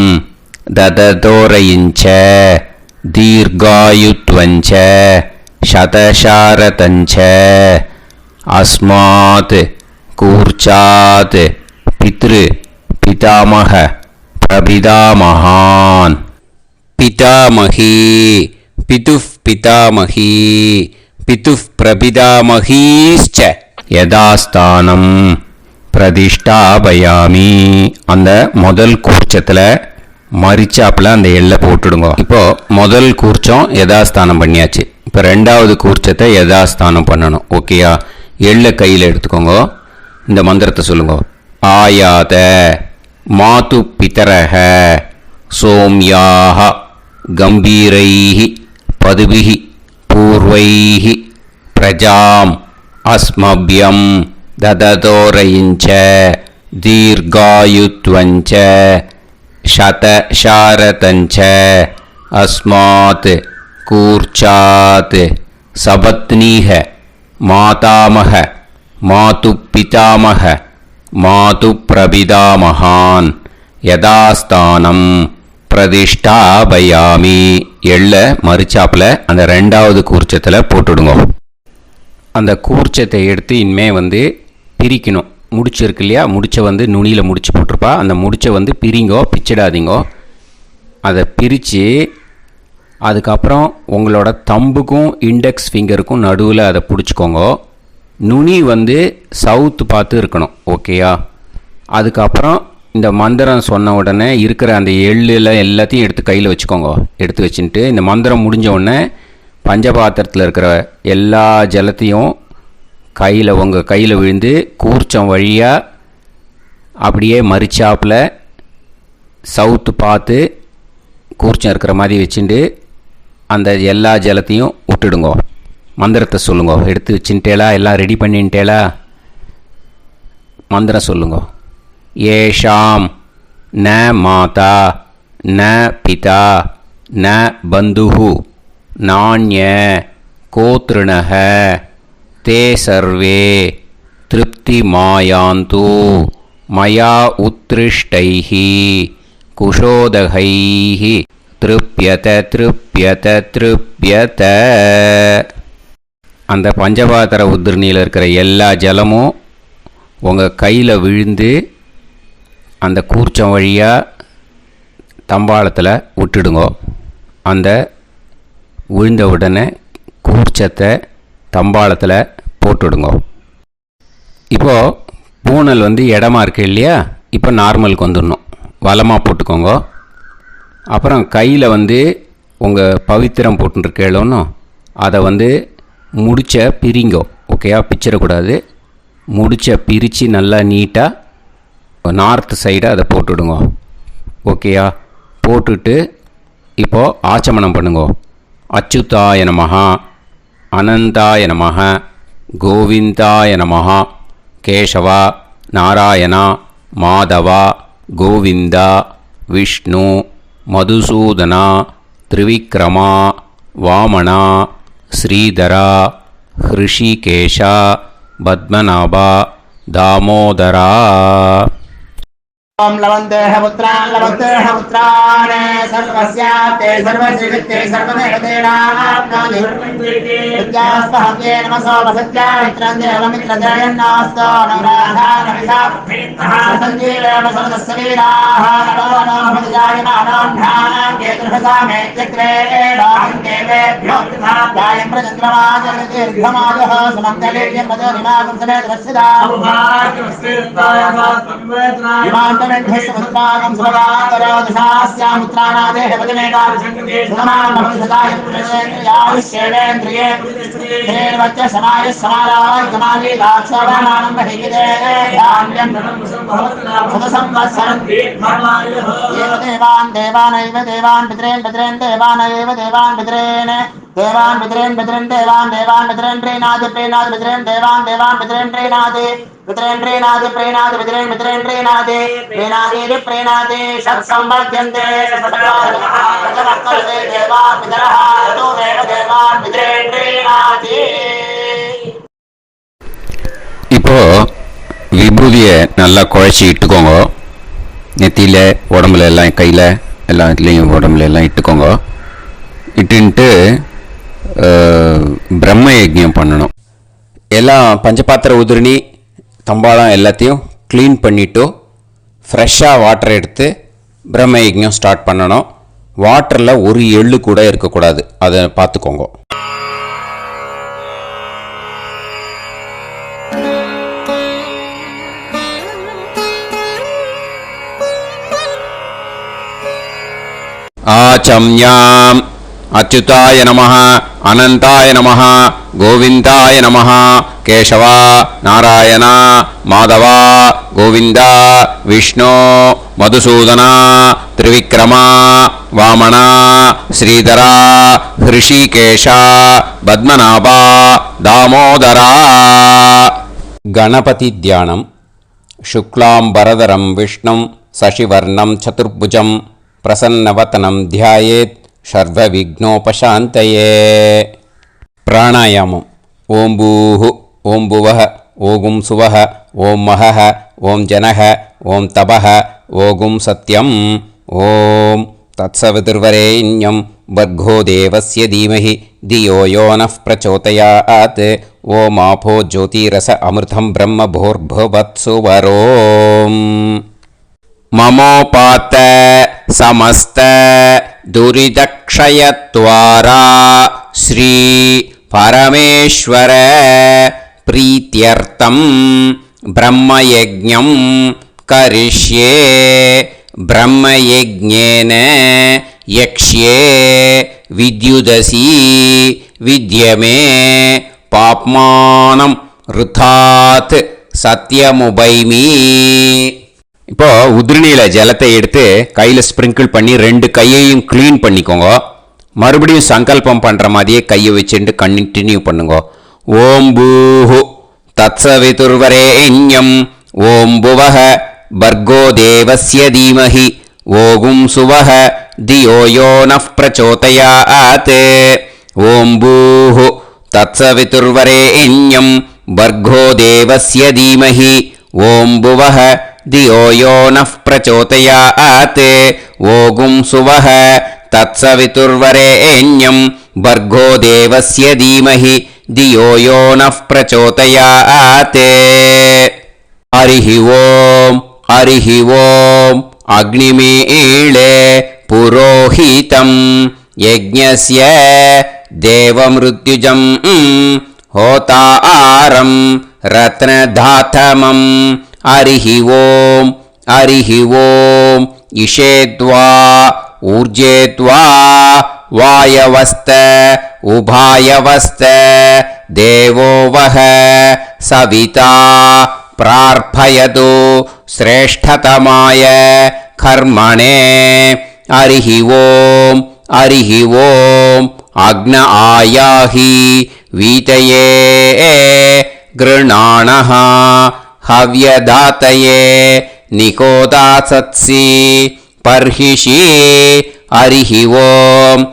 தததோரயிஞ்ச தீர்காயுத்வஞ்ச சதசாரதஞ்ச அஸ்மாத் கூர்ச்சாத் பித்ரு பிதாமக பிரபிதாமகான் பிதாமகி பிதுஃப் பிதாமகி பிதுஃப் பிரபிதாமகீஷ்ச யதாஸ்தானம் பிரதிஷ்டாபயாமி. அந்த முதல் கூர்ச்சத்தில் மரிச்சாப்பில் அந்த எல்லை போட்டுடுங்க. இப்போது முதல் கூர்ச்சம் யதாஸ்தானம் பண்ணியாச்சு. இப்போ ரெண்டாவது கூர்ச்சத்தை யதாஸ்தானம் பண்ணணும். ஓகேயா? எள்ளை கையில் எடுத்துக்கோங்க. இந்த மந்திரத்தை சொல்லுங்க. ஆயாத மாது பிதரஹ சோம்யாஹ கம்பீரைஹி பதுபிஹி பூர்வைஹி பிரஜாம் அஸ்மப்யம் தததோரயிஞ்ச தீர்காயுத்வஞ்ச சதசாரதஞ்ச அஸ்மாத் கூர்ச்சாத் சபத்னீஹ மாதாமஹ மாது பிதாமஹ மாது பிரபிதாமகான் யதாஸ்தானம் பிரதிஷ்டாபயாமி. எள்ள மரிச்சாப்பில் அந்த ரெண்டாவது கூர்ச்சத்தில் போட்டுடுங்க. அந்த கூர்ச்சத்தை எடுத்து இனிமே பிரிக்கணும். முடிச்சு இருக்கு இல்லையா? முடிச்சை நுனியில் முடிச்சு போட்டிருப்பா. அந்த முடிச்சை பிரிங்கோ, பிச்சிடாதீங்கோ. அதை பிரித்து அதுக்கப்புறம் உங்களோட தம்புக்கும் இண்டெக்ஸ் ஃபிங்கருக்கும் நடுவில் அதை பிடிச்சிக்கோங்க. நுனி சவுத்து பார்த்து இருக்கணும். ஓகேயா? அதுக்கப்புறம் இந்த மந்திரம் சொன்ன உடனே இருக்கிற அந்த எள்ளில் எல்லாத்தையும் எடுத்து கையில் வச்சுக்கோங்க. எடுத்து வச்சுட்டு இந்த மந்திரம் முடிஞ்ச உடனே பஞ்சபாத்திரத்தில் இருக்கிற எல்லா ஜலத்தையும் உங்கள் கையில் விழுந்து கூர்ச்சம் வழியாக அப்படியே மரிச்சாப்பில் சவுத்து பார்த்து கூர்ச்சம் இருக்கிற மாதிரி வச்சுட்டு அந்த எல்லா ஜலத்தையும் விட்டுடுங்க. மந்திரத்தை சொல்லுங்க. எடுத்து வச்சுட்டேலா? எல்லாம் ரெடி பண்ணிட்டேலா? மந்திரம் சொல்லுங்க. ஏஷாம் ந மாதா ந பிதா ந பந்துஹு நாண்ய கோத்ருணஹ தே சர்வே திருப்தி மாயாந்து மயா உத்ருஷ்டைः குஷோதகைः திருப்யத திருப்யத திருப்யத. அந்த பஞ்சபாத்திர உதிரணியில் இருக்கிற எல்லா ஜலமும் உங்கள் கையில் விழுந்து அந்த கூர்ச்சம் வழியாக தம்பாளத்தில் விட்டுடுங்க. அந்த விழுந்த உடனே கூர்ச்சத்தை தம்பாளத்தில் போட்டுடுங்க. இப்போது பூனல் இடமா இருக்கு இல்லையா, இப்போ நார்மலுக்கு வந்துடணும். வலமாக போட்டுக்கோங்க. அப்புறம் கையில் உங்கள் பவித்திரம் போட்டுருக்கேளோன்னு அதை முடிச்ச பிரிங்கோ. ஓகேயா, பிச்சிடக்கூடாது. முடிச்ச பிரித்து நல்லா நீட்டாக நார்த் சைடை அதை போட்டுடுங்க. ஓகேயா, போட்டுட்டு இப்போது ஆச்சமனம் பண்ணுங்க. அச்சுதாய நமஹ, அனந்தாய நமஹ, கோவிந்தாய நமஹ, கேசவா, நாராயணா, மாதவா, கோவிந்தா, விஷ்ணு, மதுசூதனா, திரிவிக்ரமா, வாமனா, ஸ்ரீதரா, ஹிருஷிகேஷா, பத்மநாபா, தாமோதரா. ओम लवन्तेह पुत्रान् लवन्तेह पुत्रान् सर्वस्याप्ते सर्वश्रीवित्ते सर्वदेवतेनाप्नोति विद्यास्तहव्ये नमसो वसत्यामित्रं देवमित्रजयन्नास्तो नवराधानविषा सञ्जीवेम सर्वस्वीराः नमो नमोऽजायमानां केतुर्हसामेत्यग्रे राहं देवेभ्यो ध्यायं प्रचन्द्रमाजर्दीर्घमाजः सुमङ्गलेर्यमदरिमागं समेतरस्यदा ेन्द्रस्वधागं सुभगान्तरोदशास्यामुत्राणादेह पदमेकाभिषङ्गेन्द्रिये वच्च समाय समाराय कमाली लाक्षाणां देवान् देवानैव देवान् पितरेन् पितरेन् देवानैव देवान् पितरेन् देवान् पितरेन् पितरेन् देवान् देवान् पितरेन् प्रीणाति प्रीणाति पितरेन् देवान् देवान् पितरेन् प्रीणाति पितरेन् प्रीणाति प्रीणाति पितरेन् पितरेन् प्रीणाति प्रीणाति प्रीणाति षट्संवर्ध्यन्ते देवान् पितरः तो देवान् पितरेन् प्रीणाति. இப்போ விபூதியை நல்லா குழச்சி இட்டுக்கோங்க. நெத்தியில், உடம்புல எல்லாம், கையில் எல்லாம் இதுலேயும் உடம்புல எல்லாம் இட்டுக்கோங்க. இட்டுன்ட்டு பிரம்ம யஜ்ஞம் பண்ணணும். எல்லாம் பஞ்சபாத்திர உதிரணி தம்பாளம் எல்லாத்தையும் க்ளீன் பண்ணிவிட்டு ஃப்ரெஷ்ஷாக வாட்டர் எடுத்து பிரம்ம யஜ்ஞம் ஸ்டார்ட் பண்ணணும். வாட்டரில் ஒரு எள்ளு கூட இருக்கக்கூடாது, அதை பார்த்துக்கோங்க. ஆச்சம்யாம் அச்சுதாய நமஹ, அனந்தாய நமஹ, கோவிந்தாய நமஹ, கேசவா, நாராயணா, மாதவா, கோவிந்தா, விஷ்ணு, மதுசூதனா, திரிவிக்ரமா, வாமனா, ஸ்ரீதரா, ஹிருஷிகேஷா, பத்மநாபா, தாமோதரா. கணபதி தியானம். சுக்லாம்பரதரம் விஷ்ணும் சசிவர்ணம் சதுர்புஜம் பிரசன்னவதனம் தியாயேத் சர்வவிக்னோபசாந்தயே. பிராணாயாமம். ஓம் பூஹு, ஓம் புவஹ, ஓகும் சுவஹ, ஓம் மஹஹ, ஓம் ஜனஹ, ஓம் தபஹ, ஓகும் சத்யம். ஓம் தத்சவிதுர்வரேண்யம் பர்கோ தேவஸ்ய தீமஹி தியோ யோ நः பிரச்சோதயாத். ஓம் ஆபோ ஜோதிரஸ அமிர்தம் பிரம்ம போர்புவத்சு வரோம். மமோபாத்த சமஸ்த துரிதக்ஷயத்வாரா ஸ்ரீ பரமேஸ்வர பிரீத்யர்த்தம் பிரம்மயஜ்ஞம் கரிஷ்யே. பிரம்மயஜ்ஞேன யக்ஷ்யே வித்யுதசி வித்யமே பாப்மானம் ருதாத் சத்யமுபைமி. இப்போ உதிரணியில் ஜலத்தை எடுத்து கையில் ஸ்ப்ரிங்கிள் பண்ணி 2 கையையும் க்ளீன் பண்ணிக்கோங்க. மறுபடியும் சங்கல்பம் பண்ணுற மாதிரியே கையை வச்சுட்டு கண்டினியூ பண்ணுங்க. ஓம் பூஹு தத்சவிதுர்வரேண்யம் ஓம் புவஹ பர்கோ தேவஸ்ய தீமஹி ஓகும் சுவஹ தியோ யோ நः பிரச்சோதயாத். ஓம் பூஹு தத்சவிதுர்வரேண்யம் பர்கோ தேவஸ்ய தீமஹி ஓம் புவஹ धियो यो नः प्रचोदयात् ओगुं सुवः तत्सवितुर्वरेण्यं भर्गो देवस्य धीमहि धियो यो नः प्रचोदयात् हरिः ओम् अग्निमीळे पुरोहितं यज्ञस्य देवमृत्युजं होतारं रत्नधातमं हरिः ओम् इषेद्वा ऊर्जेद्वा वायवस्त उभायवस्त देवो वः सविता प्रार्थयतु श्रेष्ठतमाय कर्मणे हरिः ओम् अग्न आयाहि वीतये गृणाणः हव्यदातये निकोदासत्सि पर्हिषि हरिः ओम्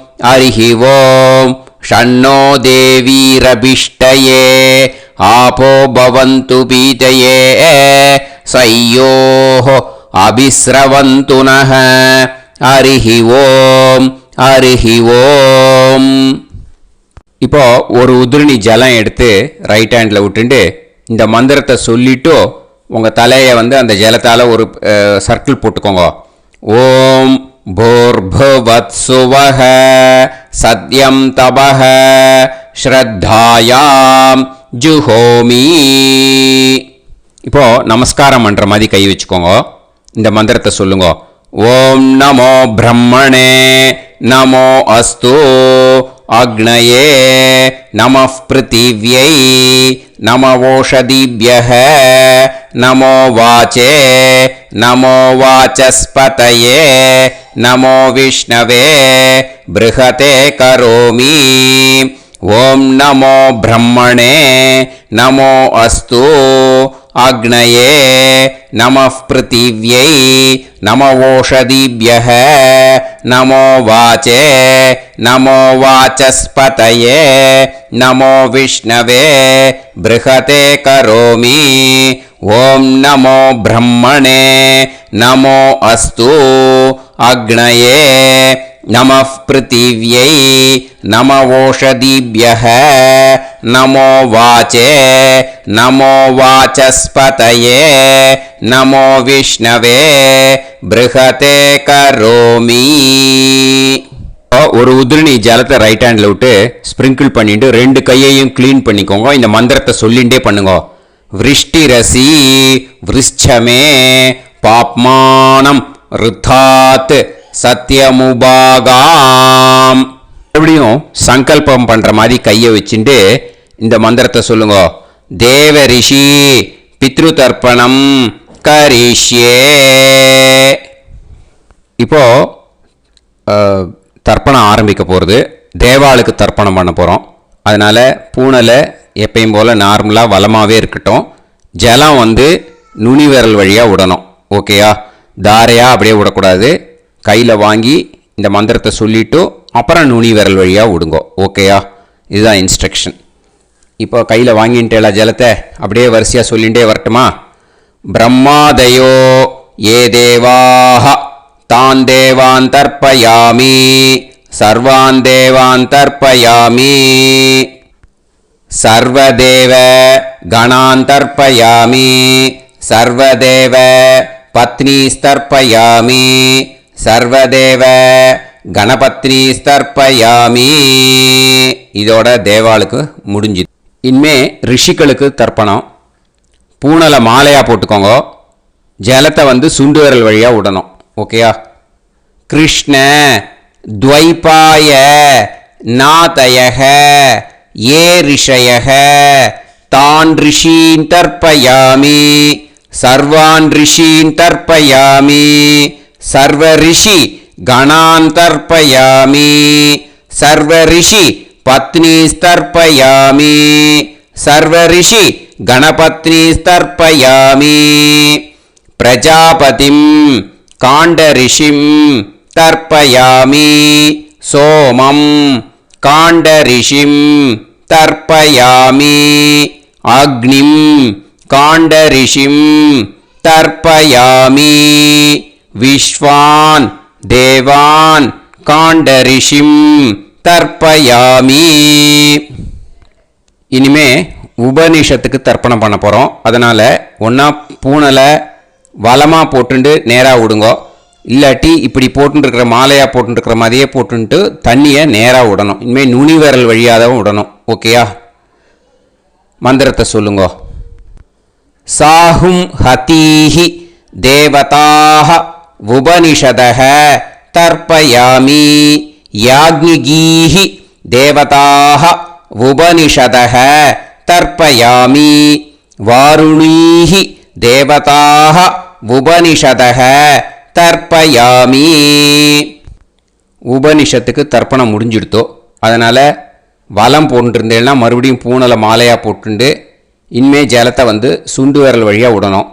षण्णो देवीरभिष्टये आपो भवन्तु पीतये सयोः अभिस्रवन्तु नः हरिः ओम् இப்போ ஒரு உதிரணி ஜலம் எடுத்து ரைட் ஹேண்டில் விட்டுண்டு இந்த மந்திரத்தை சொல்லிட்டு உங்கள் தலையை அந்த ஜலத்தால் ஒரு சர்க்கிள் போட்டுக்கோங்க. ஓம் भूर्भुवत्सुवः सद्यं तपः ஸ்ரத்தாயாம் ஜுஹோமி. இப்போ நமஸ்காரம் பண்ற மாதிரி கை வச்சுக்கோங்க. இந்த மந்திரத்தை சொல்லுங்க. ஓம் நமோ பிரம்மணே நமோ அஸ்து அக்னயே நமः பிருத்திவ்யை நமவோஷதிभ्यः நமோ வாச்சே நமோ வாசஸ்பதயே நமோ விஷ்ணவே ப்ருஹதே கரோமி. ஓம் நமோ பிரம்மணே நமோ அஸ்து அக்னயே நமः பிருத்திவ்யை நமவோஷதிभ्यः நமோ வாச்சே நமோ வாசஸ்பதயே நமோ விஷ்ணவே ப்ருஹதே கரோமி. ஓம் நமோ பிரம்மணே நமோ அஸ்து அக்னயே நமः பிருத்திவ்யை நமவோஷதிभ्यः நமோ வாச்சே நமோ வாசஸ்பதயே நமோ விஷ்ணவே ப்ருஹதே கரோமி. ஒரு உதிரணி ஜலத்தை ரைட் ஹேண்டில் விட்டு ஸ்ப்ரிங்கிள் பண்ணிட்டு ரெண்டு கையையும் க்ளீன் பண்ணிக்கோங்க. இந்த மந்திரத்தை சொல்லிகிட்டே பண்ணுங்க. விருஷ்டிரசி விருஷ்சமே பாப்மானம் ருத்தாத் சத்யமுபாகாம். எப்படியும் சங்கல்பம் பண்ற மாதிரி கையை வச்சுட்டு இந்த மந்திரத்தை சொல்லுங்க. தேவ ரிஷி பித்ரு தர்ப்பணம் கரிஷ்யே. இப்போ தர்ப்பணம் ஆரம்பிக்க போகிறது. தேவாளுக்கு தர்ப்பணம் பண்ண போகிறோம். அதனால் பூனலை எப்பயும் போல் நார்மலாக வளமாகவே இருக்கட்டும். ஜலம் நுனி விரல் வழியாக விடணும். ஓகேயா? தாரையாக அப்படியே விடக்கூடாது. கையில் வாங்கி இந்த மந்திரத்தை சொல்லிவிட்டு அப்புறம் நுனி விரல் வழியாக விடுங்கோ. ஓகேயா? இதுதான் இன்ஸ்ட்ரக்ஷன். இப்போ கையில் வாங்கிட்டேல ஜலத்தை அப்படியே வரிசையாக சொல்லிகிட்டே வரட்டுமா? பிரம்மாதயோ ஏ தேவாஹ தான் தேவான் தர்ப்பயாமி சர்வான் தேவான் தர்ப்பயாமி சர்வதேவ கணான் தர்ப்பயாமி சர்வதேவ பத்னீஸ்தர்ப்பயாமி சர்வதேவ கணபத்னீஸ்தர்ப்பயாமி. இதோட தேவாளுக்கு முடிஞ்சுது. இனிமே ரிஷிகளுக்கு தர்ப்பணம். பூனலை மாலையாக போட்டுக்கோங்க. ஜலத்தை சுண்டு விரல் வழியாக விடணும். ஓகேயா? கிருஷ்ண துவைபாய நாதயக ஏ ரிஷயக தான் ரிஷீன் தர்ப்பயாமி சர்வான் ரிஷீன் தர்ப்பயாமி சர்வ ரிஷி கணான் தர்ப்பயாமி சர்வ ரிஷி பத்னீஸ்தர்ப்பயாமி சர்வ ரிஷி கணபத்னீஸ்தர்ப்பயாமி பிரஜாபதிம் காண்டரிஷிம் தர்ப்பயாமி சோமம் காண்டரிஷிம் தர்ப்பயாமி அக்னிம் காண்டரிஷிம் தர்ப்பயாமி விஸ்வான் தேவான் காண்டரிஷிம் தர்ப்பயாமி. இனிமே உபனிஷத்துக்கு தர்ப்பணம் பண்ண போகிறோம். அதனால் ஒன்றா பூனலை வலமாக போட்டுண்டு நேராக விடுங்கோ, இல்லாட்டி இப்படி போட்டுருக்கிற மாலையாக போட்டுருக்கிற மாதிரியே போட்டுன்ட்டு தண்ணியை நேராக விடணும். இனிமேல் நுனி விரல் வழியாக தான் விடணும். ஓகேயா? மந்திரத்தை சொல்லுங்கோ. சாஹும் ஹதீஹி தேவதாக உபனிஷதஹ தர்ப்பயாமி யாக்ஞிகீஹி தேவதாக உபனிஷதஹ தர்ப்பயாமி வாருணீஹி தேவதாக உபனிஷதஹ தர்ப்பயாமி. உபனிஷத்துக்கு தர்ப்பணம் முடிஞ்சிடுத்தோ, அதனால் வலம் போட்டுருந்தேன்னா மறுபடியும் பூனலை மாலையாக போட்டுண்டு இனிமே ஜலத்தை சுண்டு விரல் வழியாக விடணும்.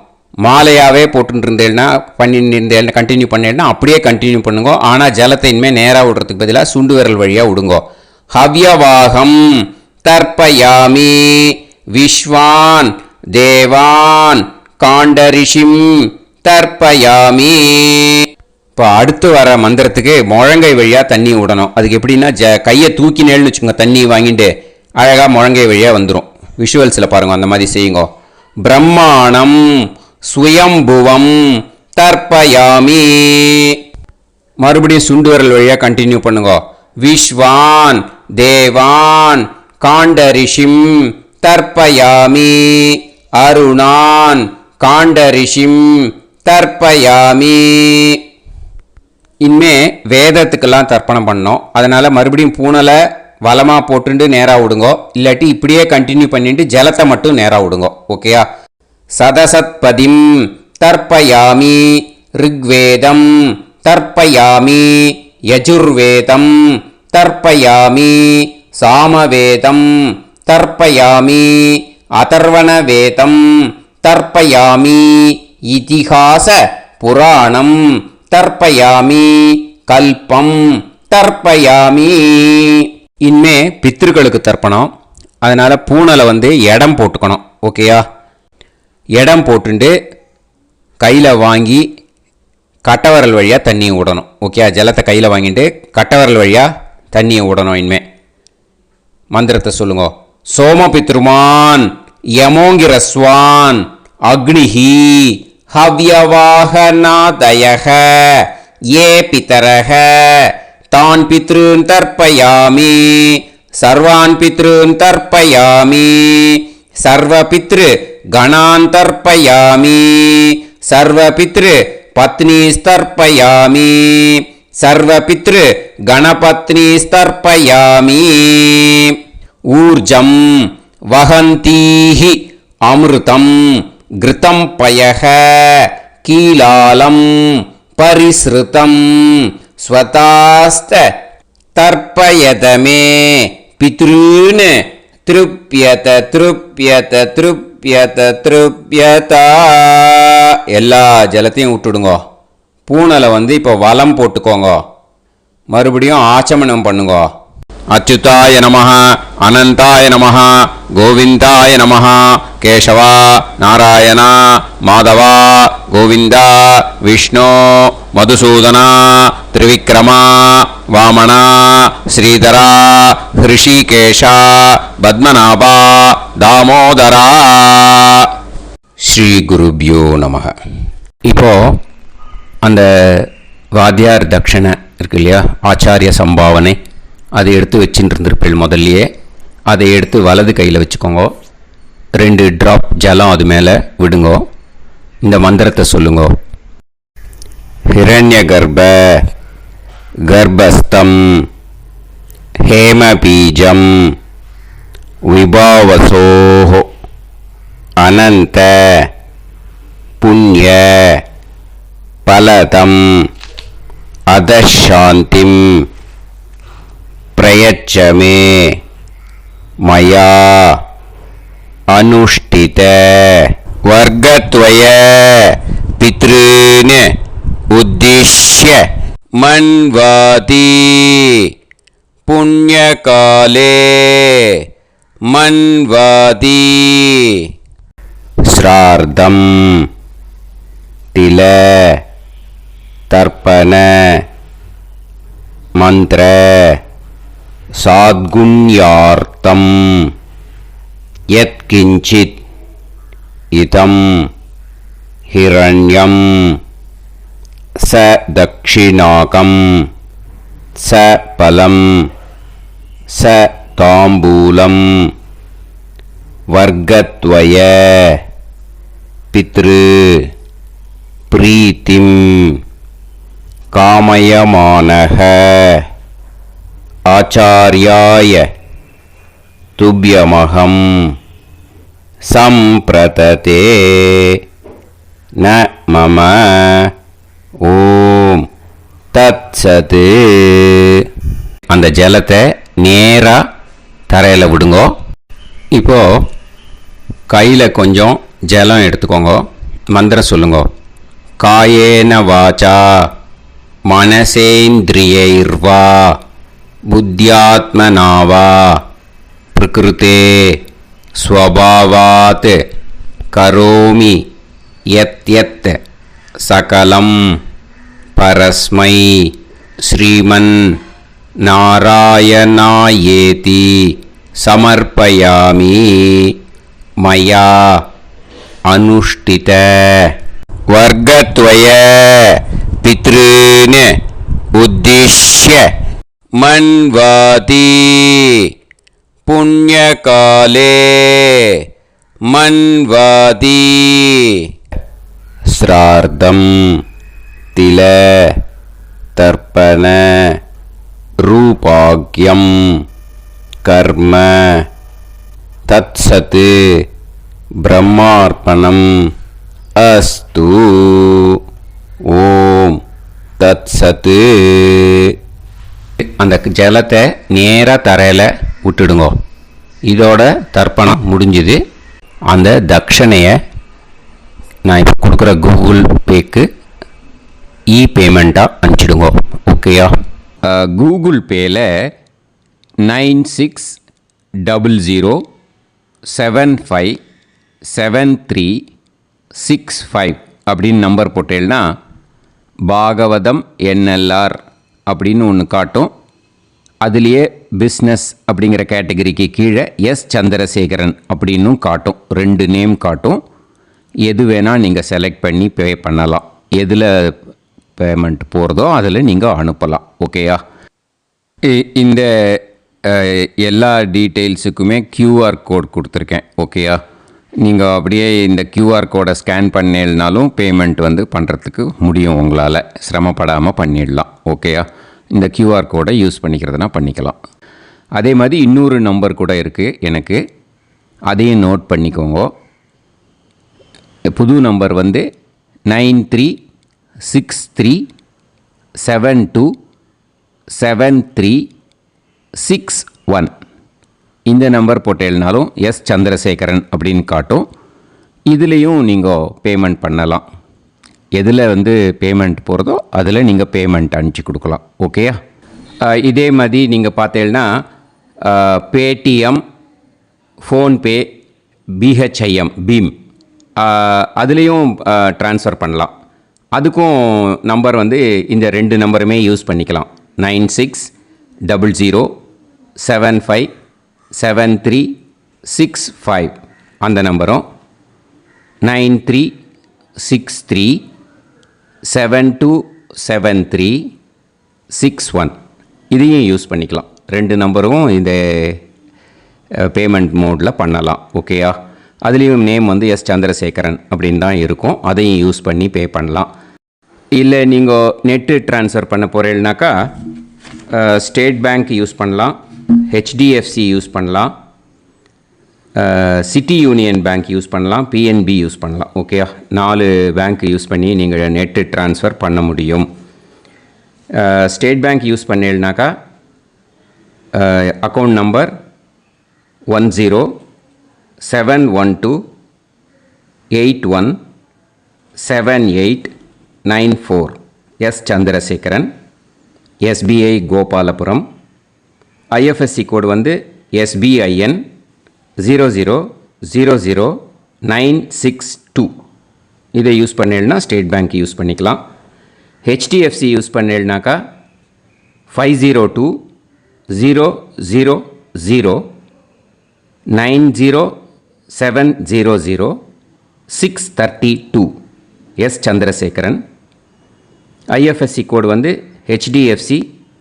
மாலையாகவே போட்டுருந்தேன்னா பண்ணிருந்தேன் கண்டினியூ பண்ணேன்னா அப்படியே கண்டினியூ பண்ணுங்க. ஆனால் ஜலத்தை இனிமேல் நேராக விடுறதுக்கு பதிலாக சுண்டு விரல் வழியாக விடுங்கோ. ஹவ்யவாகம் தர்ப்பயாமி விஸ்வான் தேவான் காண்டரிஷிம் தர்ப்பயாமி. இப்போ அடுத்து வர மந்திரத்துக்கு முழங்கை வழியாக தண்ணி விடணும். அதுக்கு எப்படின்னா கையை தூக்கினேன்னு வச்சுக்கோங்க, தண்ணி வாங்கிட்டு அழகாக முழங்கை வழியாக வந்துடும். விஷுவல்ஸில் பாருங்க, அந்த மாதிரி செய்யுங்க. பிரம்மாணம் சுயம்புவம் தர்ப்பயாமி. மறுபடியும் சுண்டு விரல் வழியாக கண்டினியூ பண்ணுங்க. விஸ்வான் தேவான் காண்டரிஷிம் தர்ப்பயாமி அருணான் காண்டரிஷிம் தர்ப்பயாமி. இனிமே வேதத்துக்கெல்லாம் தர்ப்பணம் பண்ணோம். அதனால் மறுபடியும் பூனலை வலமாக போட்டுண்டு நேராக விடுங்கோ, இல்லாட்டி இப்படியே கண்டினியூ பண்ணிட்டு ஜலத்தை மட்டும் நேராக விடுங்கோ. ஓகேயா? சதசத்பதிம் தர்ப்பயாமி ரிக்வேதம் தர்ப்பயாமி யஜுர்வேதம் தர்ப்பயாமி சாமவேதம் தர்ப்பயாமி அதர்வணவேதம் தர்ப்பயாமி இதிஹாச புராணம் தர்ப்பயாமி கல்பம் தர்ப்பயாமி. இனிமே பித்ருக்களுக்கு தர்ப்பணம். அதனால் பூனலை இடம் போட்டுக்கணும். ஓகேயா? இடம் போட்டுண்டு கையில் வாங்கி கட்டவரல் வழியாக தண்ணியை விடணும். ஓகே? ஜலத்தை கையில் வாங்கிட்டு கட்டவரல் வழியாக தண்ணியை விடணும். இனிமே மந்திரத்தை சொல்லுங்க. சோமபித்ருமான் யமோங்கிரஸ்வான் அக்னிஹி ஹவ்யவாகநாதயஹ ஏ பிதரஹ தான் பித்ருன் தர்ப்பயாமி சர்வான் பித்ருன் தர்ப்பயாமி சர்வபித்ரு கணான் தர்ப்பயாமி சர்வபித்ரு பத்னிஸ்தர்ப்பயாமி சர்வபித்ரு கணபத்னிஸ்தர்ப்பயாமி. ஊர்ஜம் வஹந்தீஹி அமிர்தம் கிருதம் பயஹ கீலாலம் பரிஸ்ருதம் ஸ்வதாஸ்த தர்ப்பயதமே பித்ருன் திருப்யத திருப்யத திருப்யத திருப்யதா. எல்லா ஜலத்தையும் விட்டுடுங்கோ. பூனலை இப்போ வலம் போட்டுக்கோங்க. மறுபடியும் ஆச்சமனம் பண்ணுங்க. அச்சுதாய நமஹ அனந்தாய நமஹ கோவிந்தாய நமஹ கேசவா நாராயணா மாதவா கோவிந்தா விஷ்ணு மதுசூதனா திரிவிக்ரமா வாமனா ஸ்ரீதரா ஹிருஷிகேஷா பத்மநாபா தாமோதரா. ஸ்ரீ குருப்யோ நமஹ. இப்போ அந்த வாத்தியார் தட்சணை இருக்கு இல்லையா, ஆச்சாரிய சம்பாவனை, அதை எடுத்து வச்சுட்டு இருந்திருப்பேள் முதல்லையே. அதை எடுத்து வலது கையில் வச்சுக்கோங்க. 2 ட்ராப் ஜலம் அது மேலே விடுங்கோ. இந்த மந்திரத்தை சொல்லுங்கோ. ஹிரண்ய கர்ப்ப கர்ப்பஸ்தம் ஹேமபீஜம் விபாவசோஹோ அனந்த புண்ணிய பலதம் அதசாந்திம் பிரயச்சமே மயா அனுஷ்டித வர்க்கத்வய பித்ருன் உத்திஷ்ய மன்வாதி புண்ணியகாலே மன்வாதி ஸ்ரார்த்தம் तिल तर्पण मंत्र साद्गुण्यार्थम यत्किंचित इदं हिरण्यं स दक्षिणाकं स फलं स ताम्बूलं वर्गद्वय पितृ प्रीतिं कामयमानः आचार्याय तुभ्यमहं संप्रतते न मम ஓம் தத்சது. அந்த ஜலத்தை நேராக தரையில் விடுங்கோ. இப்போது கையில் கொஞ்சம் ஜலம் எடுத்துக்கோங்க. மந்திரம் சொல்லுங்க. காயேன வாச்சா மனசேந்திரியைர்வா புத்தியாத்மனாவா பிரகிருதே ஸ்வபாவாத் கரோமி யத் யத் சகலம் பரஸ்மை ஸ்ரீமன் நாராயணாயேதி சமர்ப்பயாமி மயா அனுஷ்டித வர்க்கத்வய பித்ருன் உத்திஷ்ய மன்வாதி புண்ணியகாலே மன்வாதி ஸ்ரார்த்தம் தில தர்ப்பண ரூபாக்யம் கர்ம தத்சத் பிரம்மார்ப்பணம் அஸ்து. ஓம் தத்சத். அந்த ஜலத்தை நேராக தரையில் விட்டுடுங்க. இதோட தர்ப்பணம் முடிஞ்சுது. அந்த தட்சணையை நான் இப்போ கொடுக்குற கூகுள் பேக்கு பேமெண்ட்டாக அனுப்பிச்சிடுங்க. ஓகேயா? கூகுள் பேயில் 9600757365 அப்படின்னு நம்பர் போட்டேன்னா பாகவதம் NLR அப்படின்னு ஒன்று காட்டும். அதுலேயே பிஸ்னஸ் அப்படிங்கிற கேட்டகரிக்கு கீழே எஸ் சந்திரசேகரன் அப்படின்னும் காட்டும். 2 நேம் காட்டும். எது வேணால் நீங்கள் செலக்ட் பண்ணி பே பண்ணலாம். எதில் பேமெண்ட் போகிறதோ அதில் நீங்கள் அனுப்பலாம். ஓகேயா? இந்த எல்லா டீட்டெயில்ஸுக்குமே QR கோட் கொடுத்துருக்கேன். ஓகேயா? நீங்கள் அப்படியே இந்த QR கோடை ஸ்கேன் பண்ணேனாலும் பேமெண்ட் பண்ணுறதுக்கு முடியும். உங்களால் சிரமப்படாமல் பண்ணிடலாம். ஓகேயா? இந்த QR கோடை யூஸ் பண்ணிக்கிறதுனா பண்ணிக்கலாம். அதே மாதிரி இன்னொரு நம்பர் கூட இருக்குது எனக்கு. அதையும் நோட் பண்ணிக்கோங்க. புது நம்பர் 9363727361. இந்த நம்பர் போட்டேனாலும் எஸ் சந்திரசேகரன் அப்படின்னு காட்டும். இதுலேயும் நீங்கள் பேமெண்ட் பண்ணலாம். எதில் பேமெண்ட் போகிறதோ அதில் நீங்கள் பேமெண்ட் அனுப்பிச்சி கொடுக்கலாம். ஓகேயா? இதே மாதிரி நீங்கள் பார்த்தேன்னா பேடிஎம், ஃபோன்பே, பிஹெச்ஐஎம் பீம் அதுலேயும் ட்ரான்ஸ்ஃபர் பண்ணலாம். அதுக்கும் நம்பர் இந்த 2 நம்பருமே யூஸ் பண்ணிக்கலாம். 9600757365 அந்த நம்பரும் 9363727361 இதையும் யூஸ் பண்ணிக்கலாம். 2 நம்பரும் இந்த பேமெண்ட் மோடில் பண்ணலாம். ஓகேயா? அதுலேயும் நேம் எஸ் சந்திரசேகரன் அப்படின்னு தான் இருக்கும். அதையும் யூஸ் பண்ணி பே பண்ணலாம். இல்லை நீங்கள் நெட்டு ட்ரான்ஸ்ஃபர் பண்ண போகிறீங்கனாக்கா ஸ்டேட் பேங்க் யூஸ் பண்ணலாம், HDFC யூஸ் பண்ணலாம், சிட்டி யூனியன் பேங்க் யூஸ் பண்ணலாம், PNB யூஸ் பண்ணலாம். ஓகேயா? 4 பேங்க் யூஸ் பண்ணி நீங்கள் நெட்டு ட்ரான்ஸ்ஃபர் பண்ண முடியும். ஸ்டேட் பேங்க் யூஸ் பண்ணீங்கனாக்கா account number 107187894 S Chandrasekaran, SBI Gopalapuram. IFSC code SBIN 0000962 இதை யூஸ் பண்ணேன்னா ஸ்டேட் பேங்க் யூஸ் பண்ணிக்கலாம். ஹெச்டிஎஃப்சி யூஸ் பண்ணேன்னாக்கா 502-000-90700-632 எஸ் சந்திரசேகரன். ஐஎஃப்எஸ்சி கோடு வந்து HDFC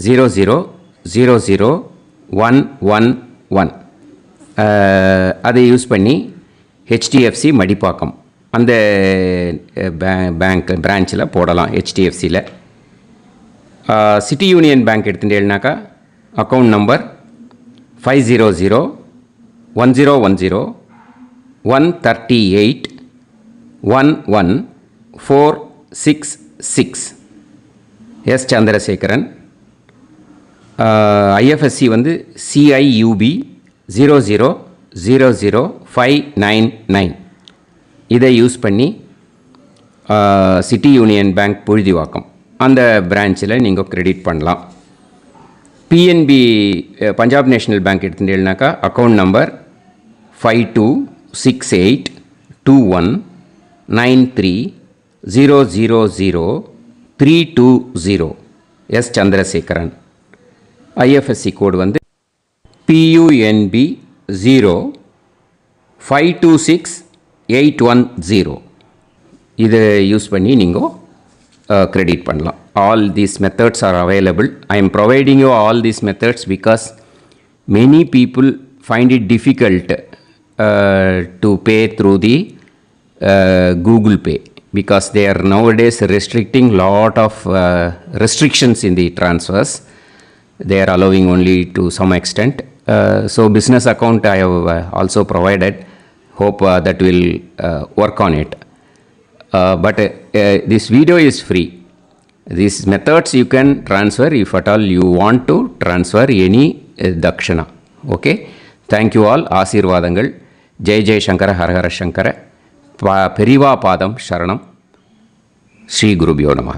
0000111. அதை யூஸ் பண்ணி HDFC மடிப்பாக்கம் அந்த பேங்க் பிரான்ச்சில் போடலாம். HDFCயில் சிட்டி யூனியன் பேங்க் எடுத்துட்டேன்னாக்கா account number 500-1010-138-11466 S Chandrasekaran. IFSC வந்து CIUB 0000599. இதை யூஸ் பண்ணி சிட்டி யூனியன் பேங்க் புழுதிவாக்கம் அந்த பிரான்ச்சில் நீங்கள் கிரெடிட் பண்ணலாம். PNB பஞ்சாப் நேஷ்னல் பேங்க் எடுத்துட்டேன்னாக்கா account number 52682193000320 S Chandrasekaran. IFSC code வந்து PUNB 0526810. இதை யூஸ் பண்ணி நீங்கள் கிரெடிட் பண்ணலாம். All these methods are available. I am providing you all these methods because many people find it difficult to pay through the Google Pay because they are nowadays restricting lot of restrictions in the transfers. They are allowing only to some extent. So business account I have also provided. Hope that will work on it. But this video is free. These methods you can transfer if at all you want to transfer any dakshana. Okay. Thank you all. ஆசீர்வாதங்கள். ஜெய் ஜெய் சங்கர ஹர ஹர சங்கர. பெரிவா பாதம் சரணம். ஸ்ரீ குருபியோ நமஹ.